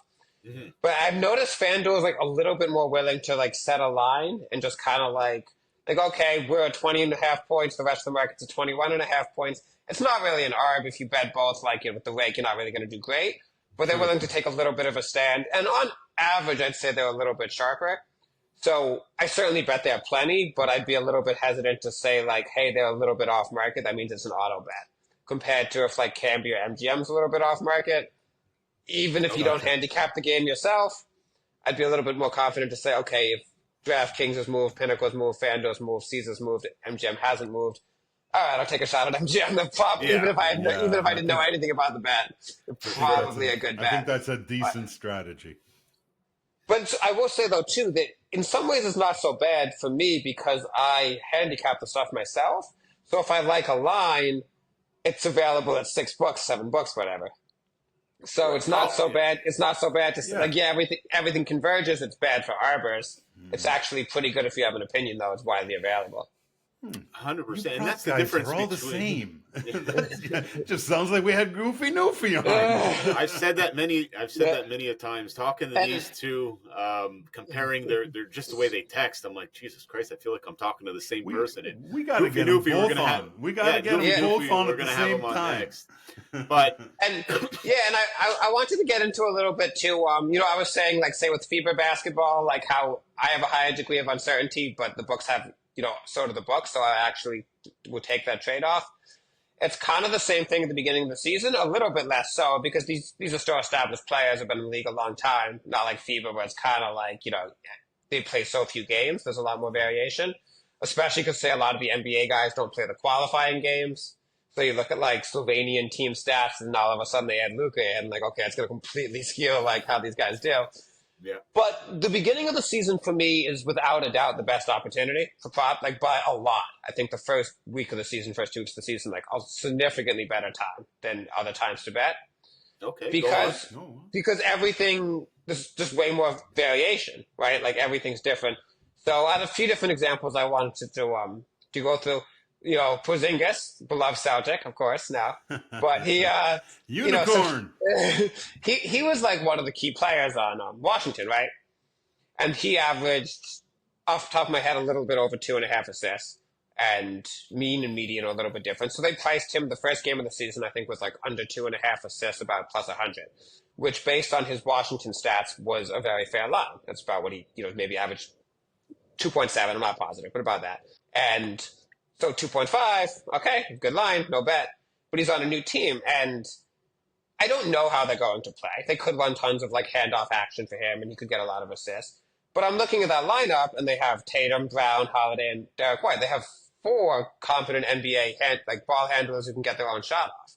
Mm-hmm. But I've noticed FanDuel is like a little bit more willing to like set a line and just kind of like, okay, we're at 20.5 points. The rest of the market's at 21.5 points. It's not really an arb if you bet both with the rake, you're not really going to do great. But they're willing to take a little bit of a stand. And on average, I'd say they're a little bit sharper. So I certainly bet they have plenty, but I'd be a little bit hesitant to say like, hey, they're a little bit off market. That means it's an auto bet. Compared to if like Camby or MGM's a little bit off market. Even if you don't handicap the game yourself, I'd be a little bit more confident to say, okay, if DraftKings has moved, Pinnacle's moved, FanDuel's moved, Caesar's moved, MGM hasn't moved, all right, I'll take a shot at MGM. Even if I didn't know anything about the bet, probably a good bet. I think that's a decent strategy. But I will say though too that in some ways it's not so bad for me because I handicap the stuff myself. So if I like a line, it's available at $6, $7, whatever. So it's not so bad. It's not so bad to say everything converges. It's bad for arbors. It's actually pretty good if you have an opinion, though. It's widely available. 100%, and that's the difference. We're all the same. It just sounds like we had Goofy Noofy on. I've said that many a times. Talking to these two, comparing their just the way they text. I'm like, Jesus Christ! I feel like I'm talking to the same person. We got to get them both on. We got to get them both on at the same time. Next. But and I wanted to get into a little bit too. I was saying say with FIBA basketball, like how I have a higher degree of uncertainty, but the books have. Sort of the book, so I actually would take that trade-off. It's kind of the same thing at the beginning of the season, a little bit less so, because these are still established players, have been in the league a long time, not like FIBA, where it's kind of like, they play so few games, there's a lot more variation, especially because, say, a lot of the NBA guys don't play the qualifying games. So you look at, Slovenian team stats, and all of a sudden they add Luka, and, okay, it's going to completely skew, how these guys do. Yeah. But the beginning of the season for me is without a doubt the best opportunity for prop, by a lot. I think the first week of the season, first 2 weeks of the season, a significantly better time than other times to bet. Okay. Because everything, there's just way more variation, right? Everything's different. So I had a few different examples I wanted to go through. Porzingis, beloved Celtic, of course, now. But he, Unicorn. he was like one of the key players on Washington, right? And he averaged, off the top of my head, a little bit over 2.5 assists. And mean and median are a little bit different. So they priced him the first game of the season, I think, was like under 2.5 assists, about plus 100, which based on his Washington stats was a very fair line. That's about what he, maybe averaged 2.7. I'm not positive, but about that. And so 2.5, okay, good line, no bet. But he's on a new team, and I don't know how they're going to play. They could run tons of like handoff action for him, and he could get a lot of assists. But I'm looking at that lineup, and they have Tatum, Brown, Holiday, and Derek White. They have 4 competent NBA ball handlers who can get their own shot off.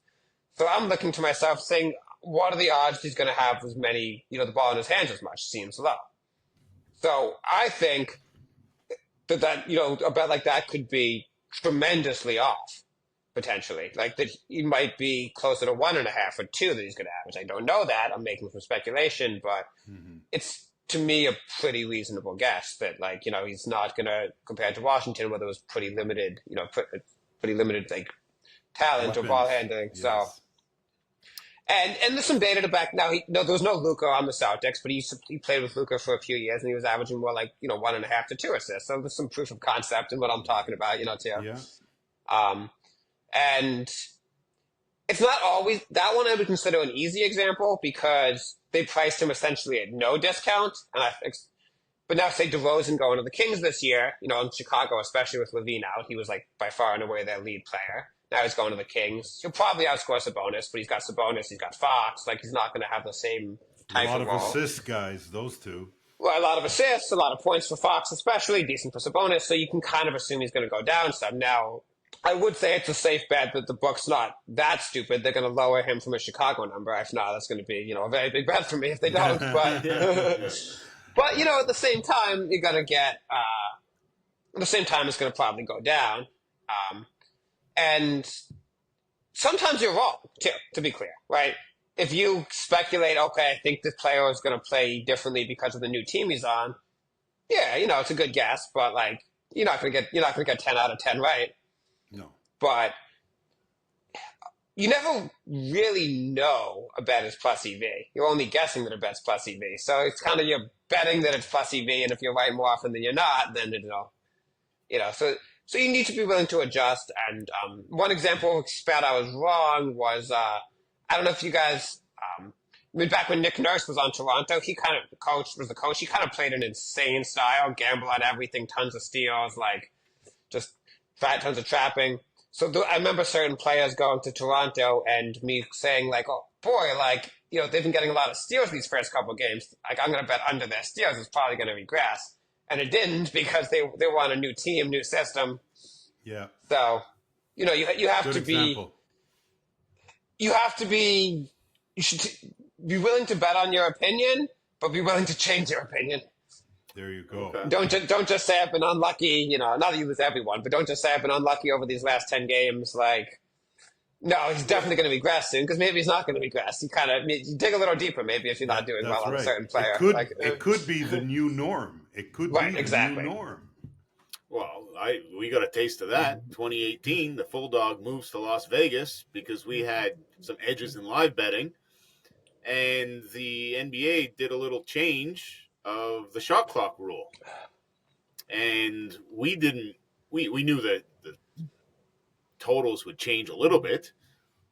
So I'm looking to myself saying, what are the odds he's going to have as many, the ball in his hands as much? Seems low. So I think that a bet like that could be tremendously off, potentially. Like that he might be closer to 1.5 or 2 that he's going to average. I don't know that. I'm making some speculation, but it's, to me, a pretty reasonable guess that, he's not going to, compared to Washington, where there was pretty limited, pretty limited, talent or ball handling. Yes. So, and there's some data to back. Now, there was no Luka on the Celtics, but he played with Luka for a few years, and he was averaging more 1.5 to 2 assists. So there's some proof of concept in what I'm talking about, too. Yeah. And it's not always that one I would consider an easy example because they priced him essentially at no discount. But now say DeRozan going to the Kings this year, in Chicago, especially with LaVine out, he was by far and away their lead player. Now he's going to the Kings. He'll probably outscore Sabonis, but he's got Sabonis, he's got Fox. He's not going to have the same type of role. A lot of assists, guys, those two. Well, a lot of assists, a lot of points for Fox especially, decent for Sabonis, so you can kind of assume he's going to go down some. Now, I would say it's a safe bet that the book's not that stupid. They're going to lower him from a Chicago number. If not, that's going to be, a very big bet for me if they don't. But, but at the same time, you're going to get, at the same time, it's going to probably go down. And sometimes you're wrong, too, to be clear, right? If you speculate, okay, I think this player is going to play differently because of the new team he's on, yeah, it's a good guess, but you're not going to get 10 out of 10 right. No. But you never really know a bet is plus EV. You're only guessing that a bet's plus EV. So it's kind of you're betting that it's plus EV, and if you're right more often than you're not, then so you need to be willing to adjust. And one example spat I was wrong was I don't know if you guys back when Nick Nurse was on Toronto, he kind of was the coach. He kind of played an insane style, gamble on everything, tons of steals, just tons of trapping. So I remember certain players going to Toronto and me saying oh boy, they've been getting a lot of steals these first couple of games. I'm going to bet under their steals. It's probably going to regress. And it didn't because they were on a new team, new system. Yeah. So, you have Good to example. you should be willing to bet on your opinion, but be willing to change your opinion. There you go. Okay. Don't just say I've been unlucky, not that you lose everyone, but don't just say I've been unlucky over these last 10 games. No, he's definitely going to regress soon because maybe he's not going to regress. You dig a little deeper maybe if you're not doing well on a certain player. It could be the new norm. It could be the new norm. Well, we got a taste of that. 2018, the Full Dog moves to Las Vegas because we had some edges in live betting, and the NBA did a little change of the shot clock rule, and we knew that the totals would change a little bit,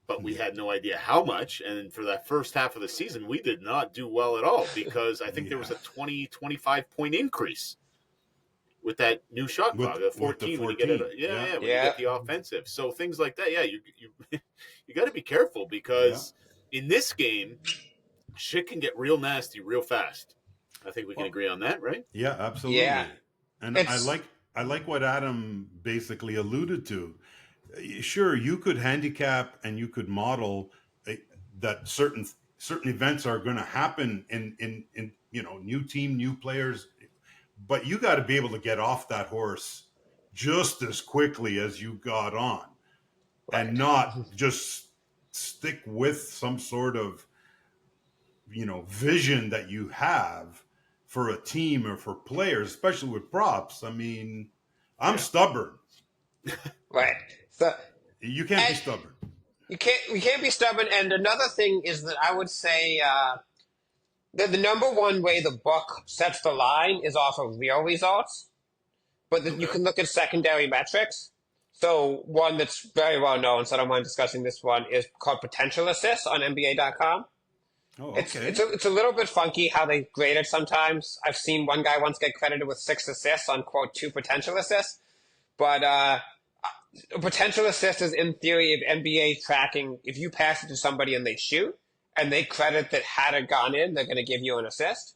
but we had no idea how much. And for that first half of the season, we did not do well at all because I think there was a 25 point increase with that new shot clock, the 14, when you get it, when you get the offensive. So things like that, you got to be careful because in this game, shit can get real nasty real fast. I think we can agree on that, right? Yeah, absolutely. Yeah. And I like what Adam basically alluded to. Sure, you could handicap and you could model that certain events are going to happen in new team, new players, but you got to be able to get off that horse just as quickly as you got on, and not just stick with some sort of vision that you have for a team or for players, especially with props. I mean, I'm stubborn. Right. So You can't be and stubborn. we can't be stubborn. And another thing is that I would say that the number one way the book sets the line is off of real results, but that you Okay. can look at secondary metrics. So one that's very well known, so I don't mind discussing this one, is called potential assists on NBA.com. Oh, It's okay. it's a little bit funky how they grade it sometimes. I've seen one guy once get credited with 6 assists on quote 2 potential assists, but a potential assist is in theory if NBA tracking if you pass it to somebody and they shoot and they credit that had it gone in, they're going to give you an assist.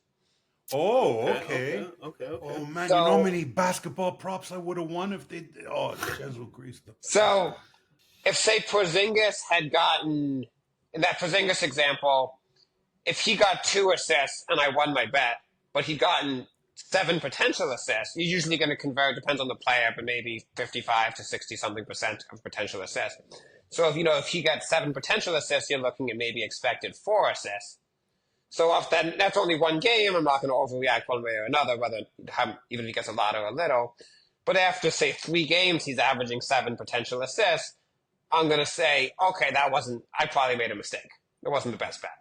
Oh, Okay. okay. Okay. Oh man, you know how So many basketball props I would have won if they. Oh, Chesil Grease. so if say Porzingis had gotten in that Porzingis example, if he got 2 assists and I won my bet, but he'd gotten 7 potential assists, you're usually going to convert, depends on the player, but maybe 55 to 60 something percent of potential assists. So if he got 7 potential assists, you're looking at maybe expected 4 assists. So off that, that's only one game. I'm not going to overreact one way or another, even if he gets a lot or a little. But after say 3 games, he's averaging 7 potential assists. I'm going to say, okay, I probably made a mistake. It wasn't the best bet.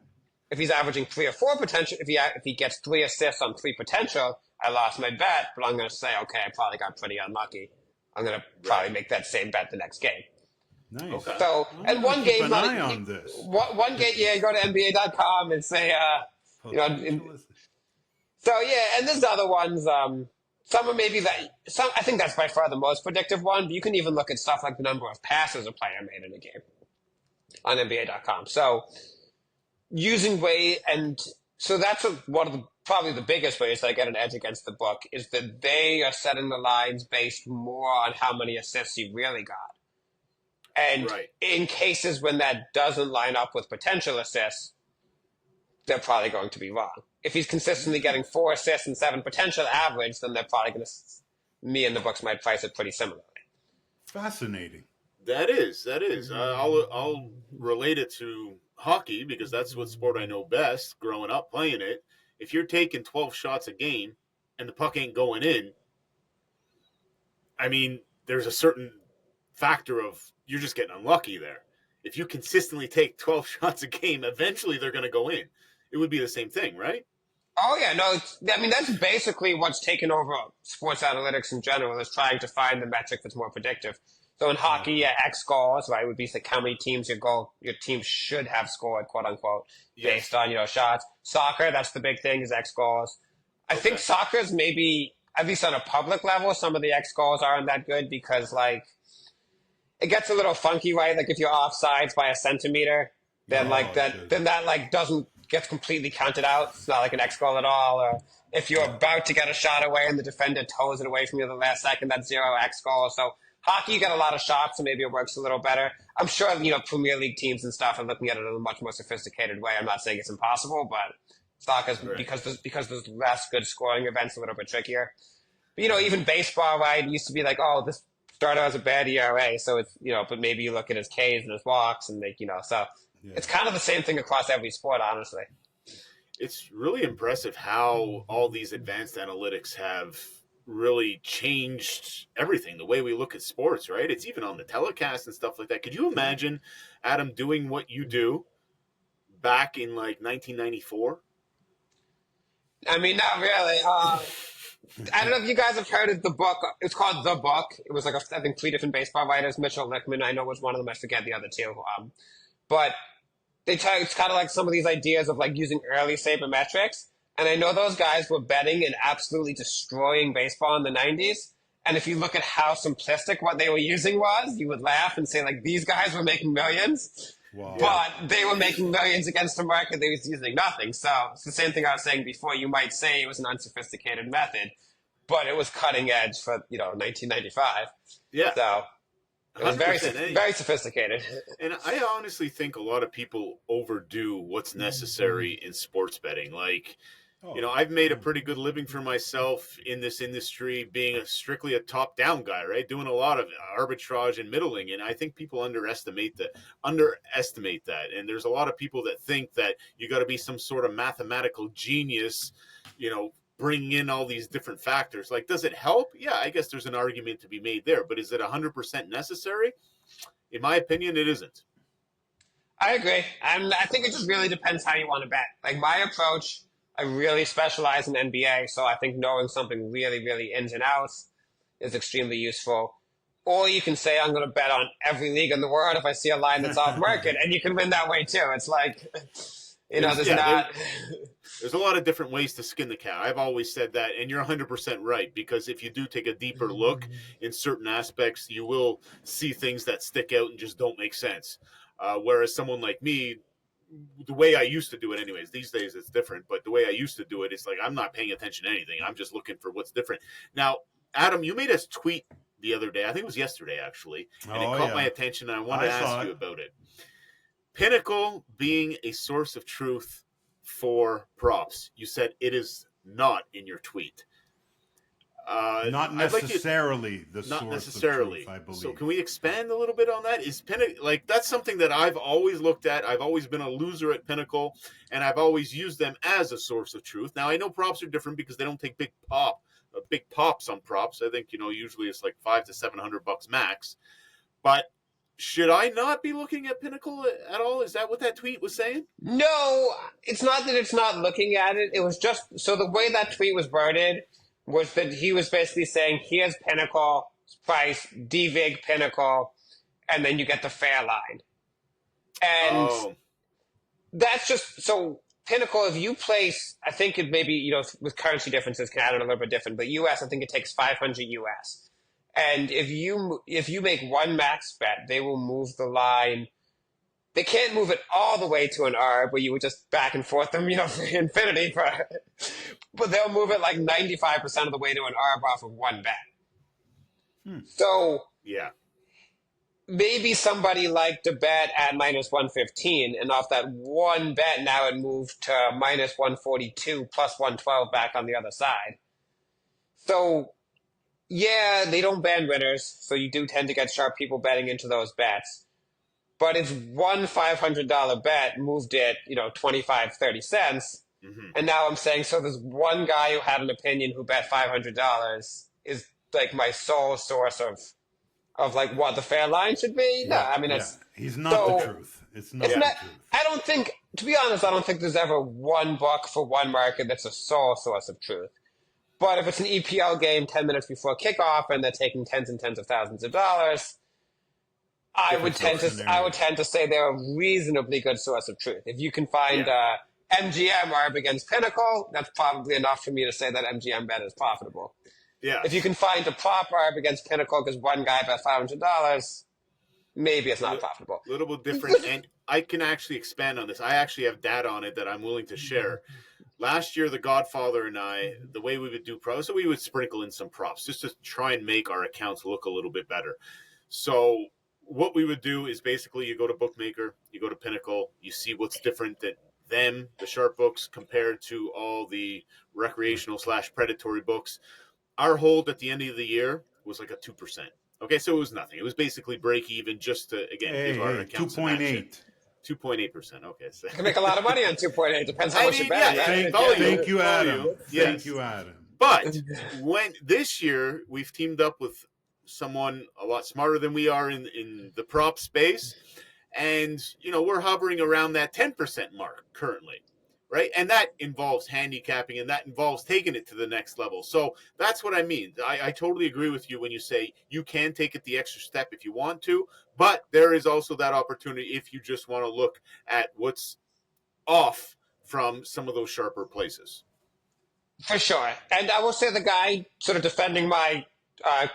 If he's averaging 3 or 4 potential, if he gets 3 assists on 3 potential, I lost my bet. But I'm going to say, okay, I probably got pretty unlucky. I'm going to probably make that same bet the next game. Nice. Okay. So, I'm and gonna one keep game, an eye on this. one game, yeah, go to NBA.com and say, Potential assist. so yeah, and there's other ones. Some are maybe I think that's by far the most predictive one. But you can even look at stuff like the number of passes a player made in a game on NBA.com. So using so that's one of probably the biggest ways that I get an edge against the book is that they are setting the lines based more on how many assists you really got. And Right. in cases when that doesn't line up with potential assists, they're probably going to be wrong. If he's consistently getting 4 assists and 7 potential average, then they're probably going to. Me and the books might price it pretty similarly. Fascinating. That is. I'll relate it to hockey because that's what sport I know best. Growing up playing it, if you're taking 12 shots a game and the puck ain't going in, I mean, there's a certain factor of you're just getting unlucky there. If you consistently take 12 shots a game, eventually they're going to go in. It would be the same thing, right? Oh yeah, no. I mean, that's basically what's taken over sports analytics in general is trying to find the metric that's more predictive. So in hockey, yeah, X scores, right, would be like how many teams your team should have scored, quote unquote, based on shots. Soccer, that's the big thing is X scores. I think soccer's maybe at least on a public level, some of the X scores aren't that good because like it gets a little funky, right? Like if you're offsides by a centimeter, then that doesn't get completely counted out. It's not like an X goal at all. Or if you're about to get a shot away and the defender toes it away from you the last second, that's 0 X goal. So hockey, you get a lot of shots, so maybe it works a little better. I'm sure Premier League teams and stuff are looking at it in a much more sophisticated way. I'm not saying it's impossible, but soccer's because there's less good scoring events, a little bit trickier. But even baseball, right? It used to be like, oh, this starter has a bad ERA, so it's but maybe you look at his Ks and his walks, and so it's kind of the same thing across every sport, honestly. It's really impressive how all these advanced analytics have really changed everything, the way we look at sports, right? It's even on the telecast and stuff like that. Could you imagine, Adam, doing what you do back in like 1994? I mean, not really. I don't know if you guys have heard of the book. It's called The Book. It was like I think 3 different baseball writers. Mitchell Lickman, I know was one of them. I forget the other two. But it's kind of like some of these ideas of like using early sabermetrics. And I know those guys were betting and absolutely destroying baseball in the 90s. And if you look at how simplistic what they were using was, you would laugh and say like these guys were making millions. Wow. But they were making millions against a market that was using nothing. So it's the same thing I was saying before. You might say it was an unsophisticated method, but it was cutting edge for 1995. Yeah. So it was very 100%. very sophisticated. And I honestly think a lot of people overdo what's necessary in sports betting. Like, I've made a pretty good living for myself in this industry, being strictly a top-down guy, right? Doing a lot of arbitrage and middling, and I think people underestimate that. And there's a lot of people that think that you got to be some sort of mathematical genius, bringing in all these different factors. Like, does it help? Yeah, I guess there's an argument to be made there, but is it 100% necessary? In my opinion, it isn't. I agree. And I think it just really depends how you want to bet. Like my approach, I really specialize in NBA, so I think knowing something really, really ins and outs is extremely useful. Or you can say, I'm going to bet on every league in the world if I see a line that's off market, and you can win that way too. It's like, there's a lot of different ways to skin the cat. I've always said that, and you're 100% right, because if you do take a deeper look in certain aspects, you will see things that stick out and just don't make sense. Whereas someone like me, the way I used to do it anyways, these days it's different, but the way I used to do it, it's like I'm not paying attention to anything. I'm just looking for what's different. Now, Adam, you made us tweet the other day. I think it was yesterday, actually, and it caught my attention, and I want to ask you about it. Pinnacle being a source of truth for props. You said it is not in your tweet. Not necessarily the source of truth, I believe. So can we expand a little bit on that? Is Pinnacle, like, that's something that I've always looked at. I've always been a loser at Pinnacle, and I've always used them as a source of truth. Now, I know props are different because they don't take big pops on props. I think, usually it's like $500 to $700 max. But should I not be looking at Pinnacle at all? Is that what that tweet was saying? No, it's not that it's not looking at it. It was just, so the way that tweet was worded was that he was basically saying, here's Pinnacle price, DVIG Pinnacle, and then you get the fair line. And that's just, so Pinnacle, if you place, I think it maybe, with currency differences, Canada a little bit different, but US, I think it takes 500 US. And if you make one max bet, they will move the line. They can't move it all the way to an arb where you would just back and forth them, for infinity. But they'll move it like 95% of the way to an arb off of one bet. So yeah, maybe somebody liked to bet at minus 115, and off that one bet, now it moved to minus 142 plus 112 back on the other side. So yeah, they don't ban winners, so you do tend to get sharp people betting into those bets. But if one $500 bet moved it, 25, 30 cents, and now I'm saying, so there's one guy who had an opinion who bet $500 is like my sole source of like what the fair line should be. No, I mean, he's not the truth. It's not the truth. I don't think, to be honest, I don't think there's ever one buck for one market that's a sole source of truth. But if it's an EPL game 10 minutes before kickoff and they're taking tens and tens of thousands of dollars, I would tend to say they're a reasonably good source of truth. If you can find MGM arb against Pinnacle, that's probably enough for me to say that MGM bet is profitable. Yeah. If you can find a prop arb against Pinnacle because one guy bet $500, maybe it's not profitable. A little bit different, and I can actually expand on this. I actually have data on it that I'm willing to share. Last year, the Godfather and I, the way we would do props, so we would sprinkle in some props just to try and make our accounts look a little bit better. So what we would do is basically you go to Bookmaker, you go to Pinnacle, you see what's different than them, the sharp books, compared to all the recreational/predatory books. Our hold at the end of the year was like a 2%. Okay, so it was nothing. It was basically break even just to, again, give our accounts 2.8. 2.8%. Okay, so you can make a lot of money on 2.8. Depends how much you bet. Thank you, Adam. Yes. Thank you, Adam. But when this year we've teamed up with someone a lot smarter than we are in the prop space, and we're hovering around that 10% mark currently, right? And that involves handicapping, and that involves taking it to the next level. So that's what I mean. I totally agree with you when you say you can take it the extra step if you want to, but there is also that opportunity if you just want to look at what's off from some of those sharper places. For sure. And I will say the guy sort of defending my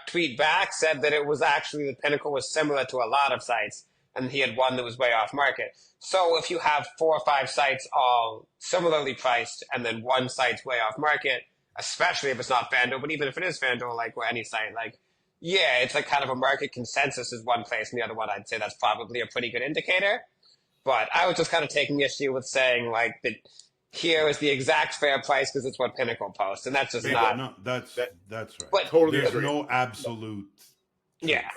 tweet back said that it was actually the Pinnacle was similar to a lot of sites, and he had one that was way off market. So if you have 4 or 5 sites all similarly priced and then one site's way off market, especially if it's not FanDuel, but even if it is FanDuel, like any site, like, yeah, it's like kind of a market consensus is one place, and the other one, I'd say that's probably a pretty good indicator. But I was just kind of taking issue with saying like that here is the exact fair price because it's what Pinnacle posts, and that's just not. No, that's right. But totally there's agree. No absolute. Yeah,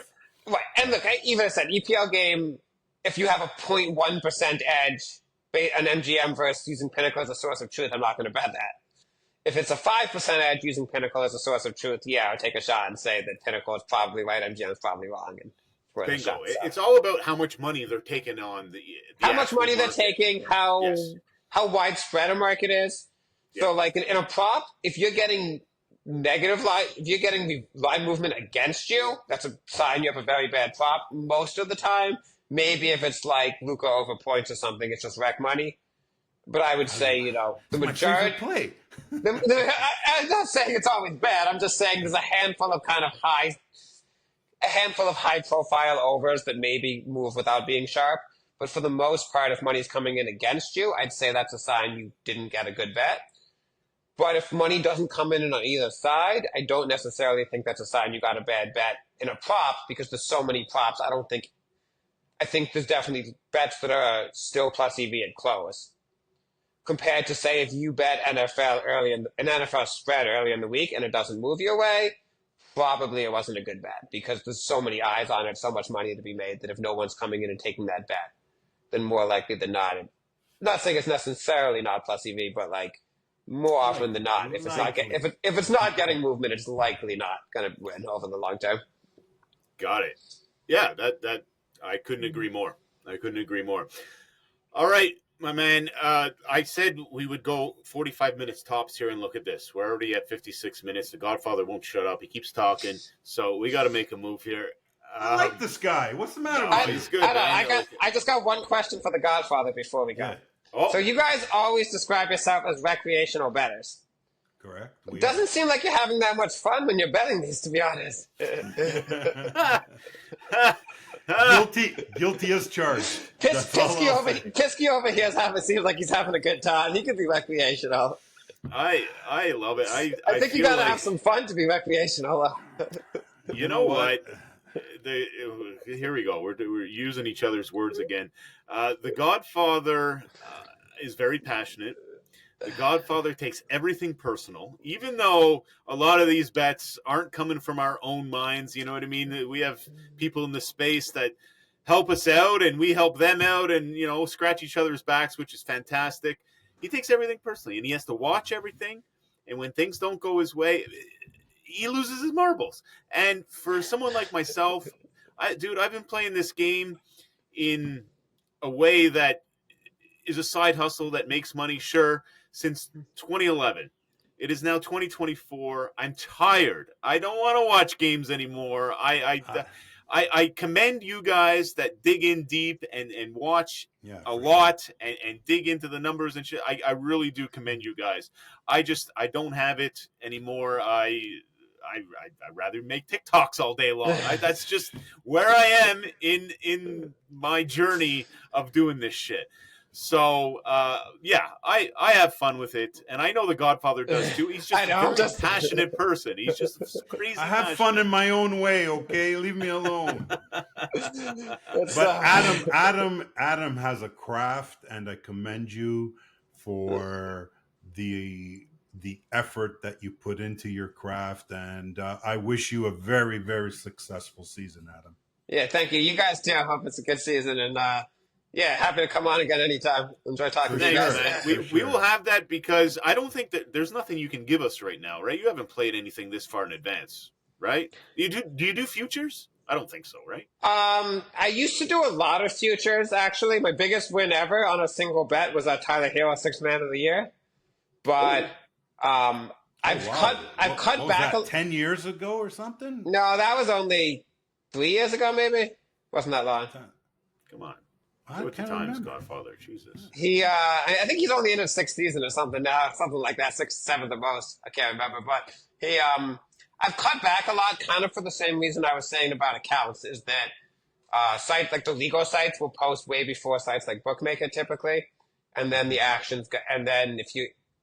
right. And look, I even said EPL game. If you have a 0.1% edge, an MGM versus using Pinnacle as a source of truth, I'm not going to bet that. if it's a 5% edge using Pinnacle as a source of truth, yeah, I would take a shot and say that Pinnacle is probably right, MGM is probably wrong, and worth a shot. Bingo. It's all about how much money they're taking on the how much money market. they're taking, how widespread a market is. Yeah. So, like in a prop, if you're getting negative line, if you're getting the line movement against you, that's a sign you have a very bad prop. Most of the time, maybe if it's like Luka over points or something, it's just wreck money. But I would say, the majority play. I'm not saying it's always bad. I'm just saying there's a handful of high profile overs that maybe move without being sharp. But for the most part, if money's coming in against you, I'd say that's a sign you didn't get a good bet. But if money doesn't come in on either side, I don't necessarily think that's a sign you got a bad bet in a prop, because there's so many props. I think there's definitely bets that are still plus EV at close. Compared to, say, if you bet NFL an NFL spread early in the week and it doesn't move your way, probably it wasn't a good bet, because there's so many eyes on it, so much money to be made, that if no one's coming in and taking that bet, then more likely than not, I'm not saying it's necessarily not plus EV, but like more often than not, if it's not getting movement, it's likely not going to win over the long term. Got it. Yeah, that I couldn't agree more. All right. My man, I said we would go 45 minutes tops here, and look at this. We're already at 56 minutes. The Godfather won't shut up. He keeps talking, so we got to make a move here. I like this guy. What's the matter with him? He's good. I just got one question for the Godfather before we go. Yeah. Oh. So you guys always describe yourself as recreational bettors. Correct. It doesn't seem like you're having that much fun when you're betting these, to be honest. Guilty as charged. Pisky over here seems like he's having a good time. He could be recreational. I love it. I think you gotta have some fun to be recreational. You know what? Here we go. We're using each other's words again. The Godfather is very passionate. The Godfather takes everything personal, even though a lot of these bets aren't coming from our own minds. You know what I mean? We have people in the space that help us out, and we help them out, and, scratch each other's backs, which is fantastic. He takes everything personally, and he has to watch everything. And when things don't go his way, he loses his marbles. And for someone like myself, I've been playing this game in a way that is a side hustle that makes money, sure, since 2011. It is now 2024. I'm tired. I don't want to watch games anymore. I commend you guys that dig in deep and watch a lot and dig into the numbers and shit. I really do commend you guys. I don't have it anymore. I'd rather make TikToks all day long. That's just where I am in my journey of doing this shit. So, I have fun with it, and I know the Godfather does too. He's just a very passionate person. He's just crazy. I have fun in my own way, okay? Leave me alone. But Adam has a craft, and I commend you for the effort that you put into your craft, and I wish you a very, very successful season, Adam. Yeah, thank you. You guys too. I hope it's a good season, and happy to come on again anytime. Enjoy talking to you guys. Man. We will have that, because I don't think that there's nothing you can give us right now, right? You haven't played anything this far in advance, right? Do you do futures? I don't think so, right? I used to do a lot of futures, actually. My biggest win ever on a single bet was Tyler Hero, 6th Man of the Year. But I've cut back. 10 years ago or something? No, that was only 3 years ago, maybe. Wasn't that long. Come on. What the times, Godfather? Jesus. I think he's only in his 6th season or something now, something like that, 6th, 7th at most. I can't remember, but I've cut back a lot, kind of for the same reason I was saying about accounts, is that sites like the legal sites will post way before sites like Bookmaker typically, and then the actions, and then if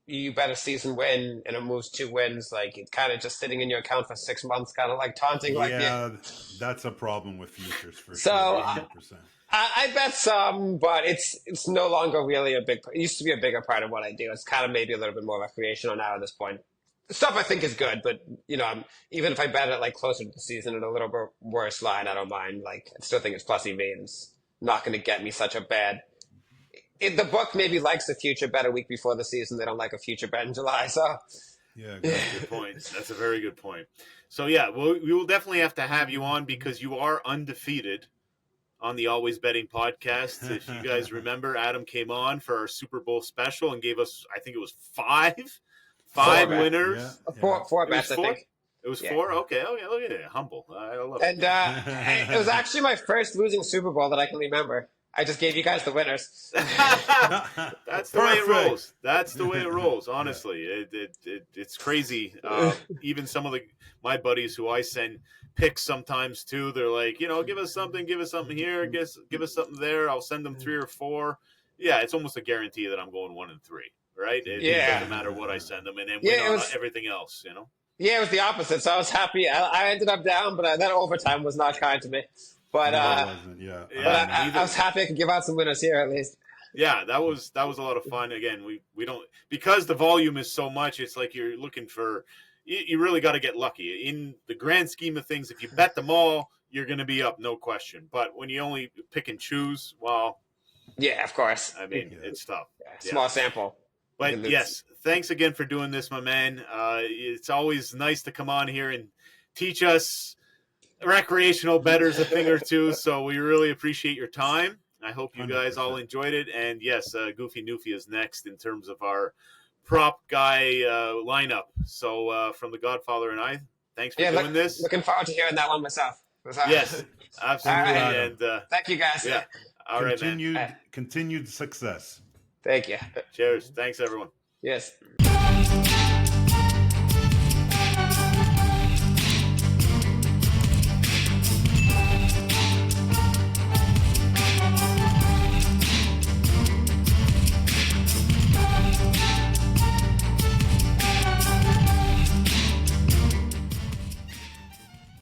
you bet a season win and it moves 2 wins, like it's kind of just sitting in your account for 6 months, kind of like taunting. That's a problem with futures for sure. 100%. I bet some, but it's no longer really it used to be a bigger part of what I do. It's kind of maybe a little bit more recreational now at this point. The stuff I think is good, but even if I bet it like closer to the season at a little bit worse line, I don't mind. Like, I still think it's plus EV, and it's not going to get me such a bad. The book maybe likes the future bet a week before the season. They don't like a future bet in July, so Yeah, Good point. That's a very good point. So yeah, we will definitely have to have you on because you are undefeated on the Always Betting podcast. If you guys remember, Adam came on for our Super Bowl special and gave us, I think it was five winners. Four It was bets, I four. think. It was four. Okay. Look at it. Humble. I love it. And it was actually my first losing Super Bowl that I can remember. I just gave you guys the winners. That's the way it rolls. That's the way it rolls. Honestly, it's crazy. Even some of my buddies who I send picks sometimes too. They're like, give us something here, give us something there. I'll send them 3 or 4. Yeah, it's almost a guarantee that I'm going 1 and 3. Right? It doesn't matter what I send them, and then win on everything else. Yeah, it was the opposite. So I was happy. I ended up down, but that overtime was not kind to me. But I was happy I could give out some winners here at least. Yeah, that was a lot of fun. Again, we don't, because the volume is so much. It's like you're looking for. You really got to get lucky. In the grand scheme of things, if you bet them all, you're going to be up, no question. But when you only pick and choose, well, yeah, of course. I mean, it's tough. Small sample. But yes, thanks again for doing this, my man. It's always nice to come on here and teach us recreational bettors a thing or two. So we really appreciate your time. I hope you guys 100%. All enjoyed it. And yes, Goofy Newfie is next in terms of our prop guy lineup. So from the Godfather and I, thanks for doing this. Looking forward to hearing that one myself. Yes, absolutely. Right. And thank you guys. Yeah. All right, man. Continued success. Thank you. Cheers. Thanks, everyone. Yes.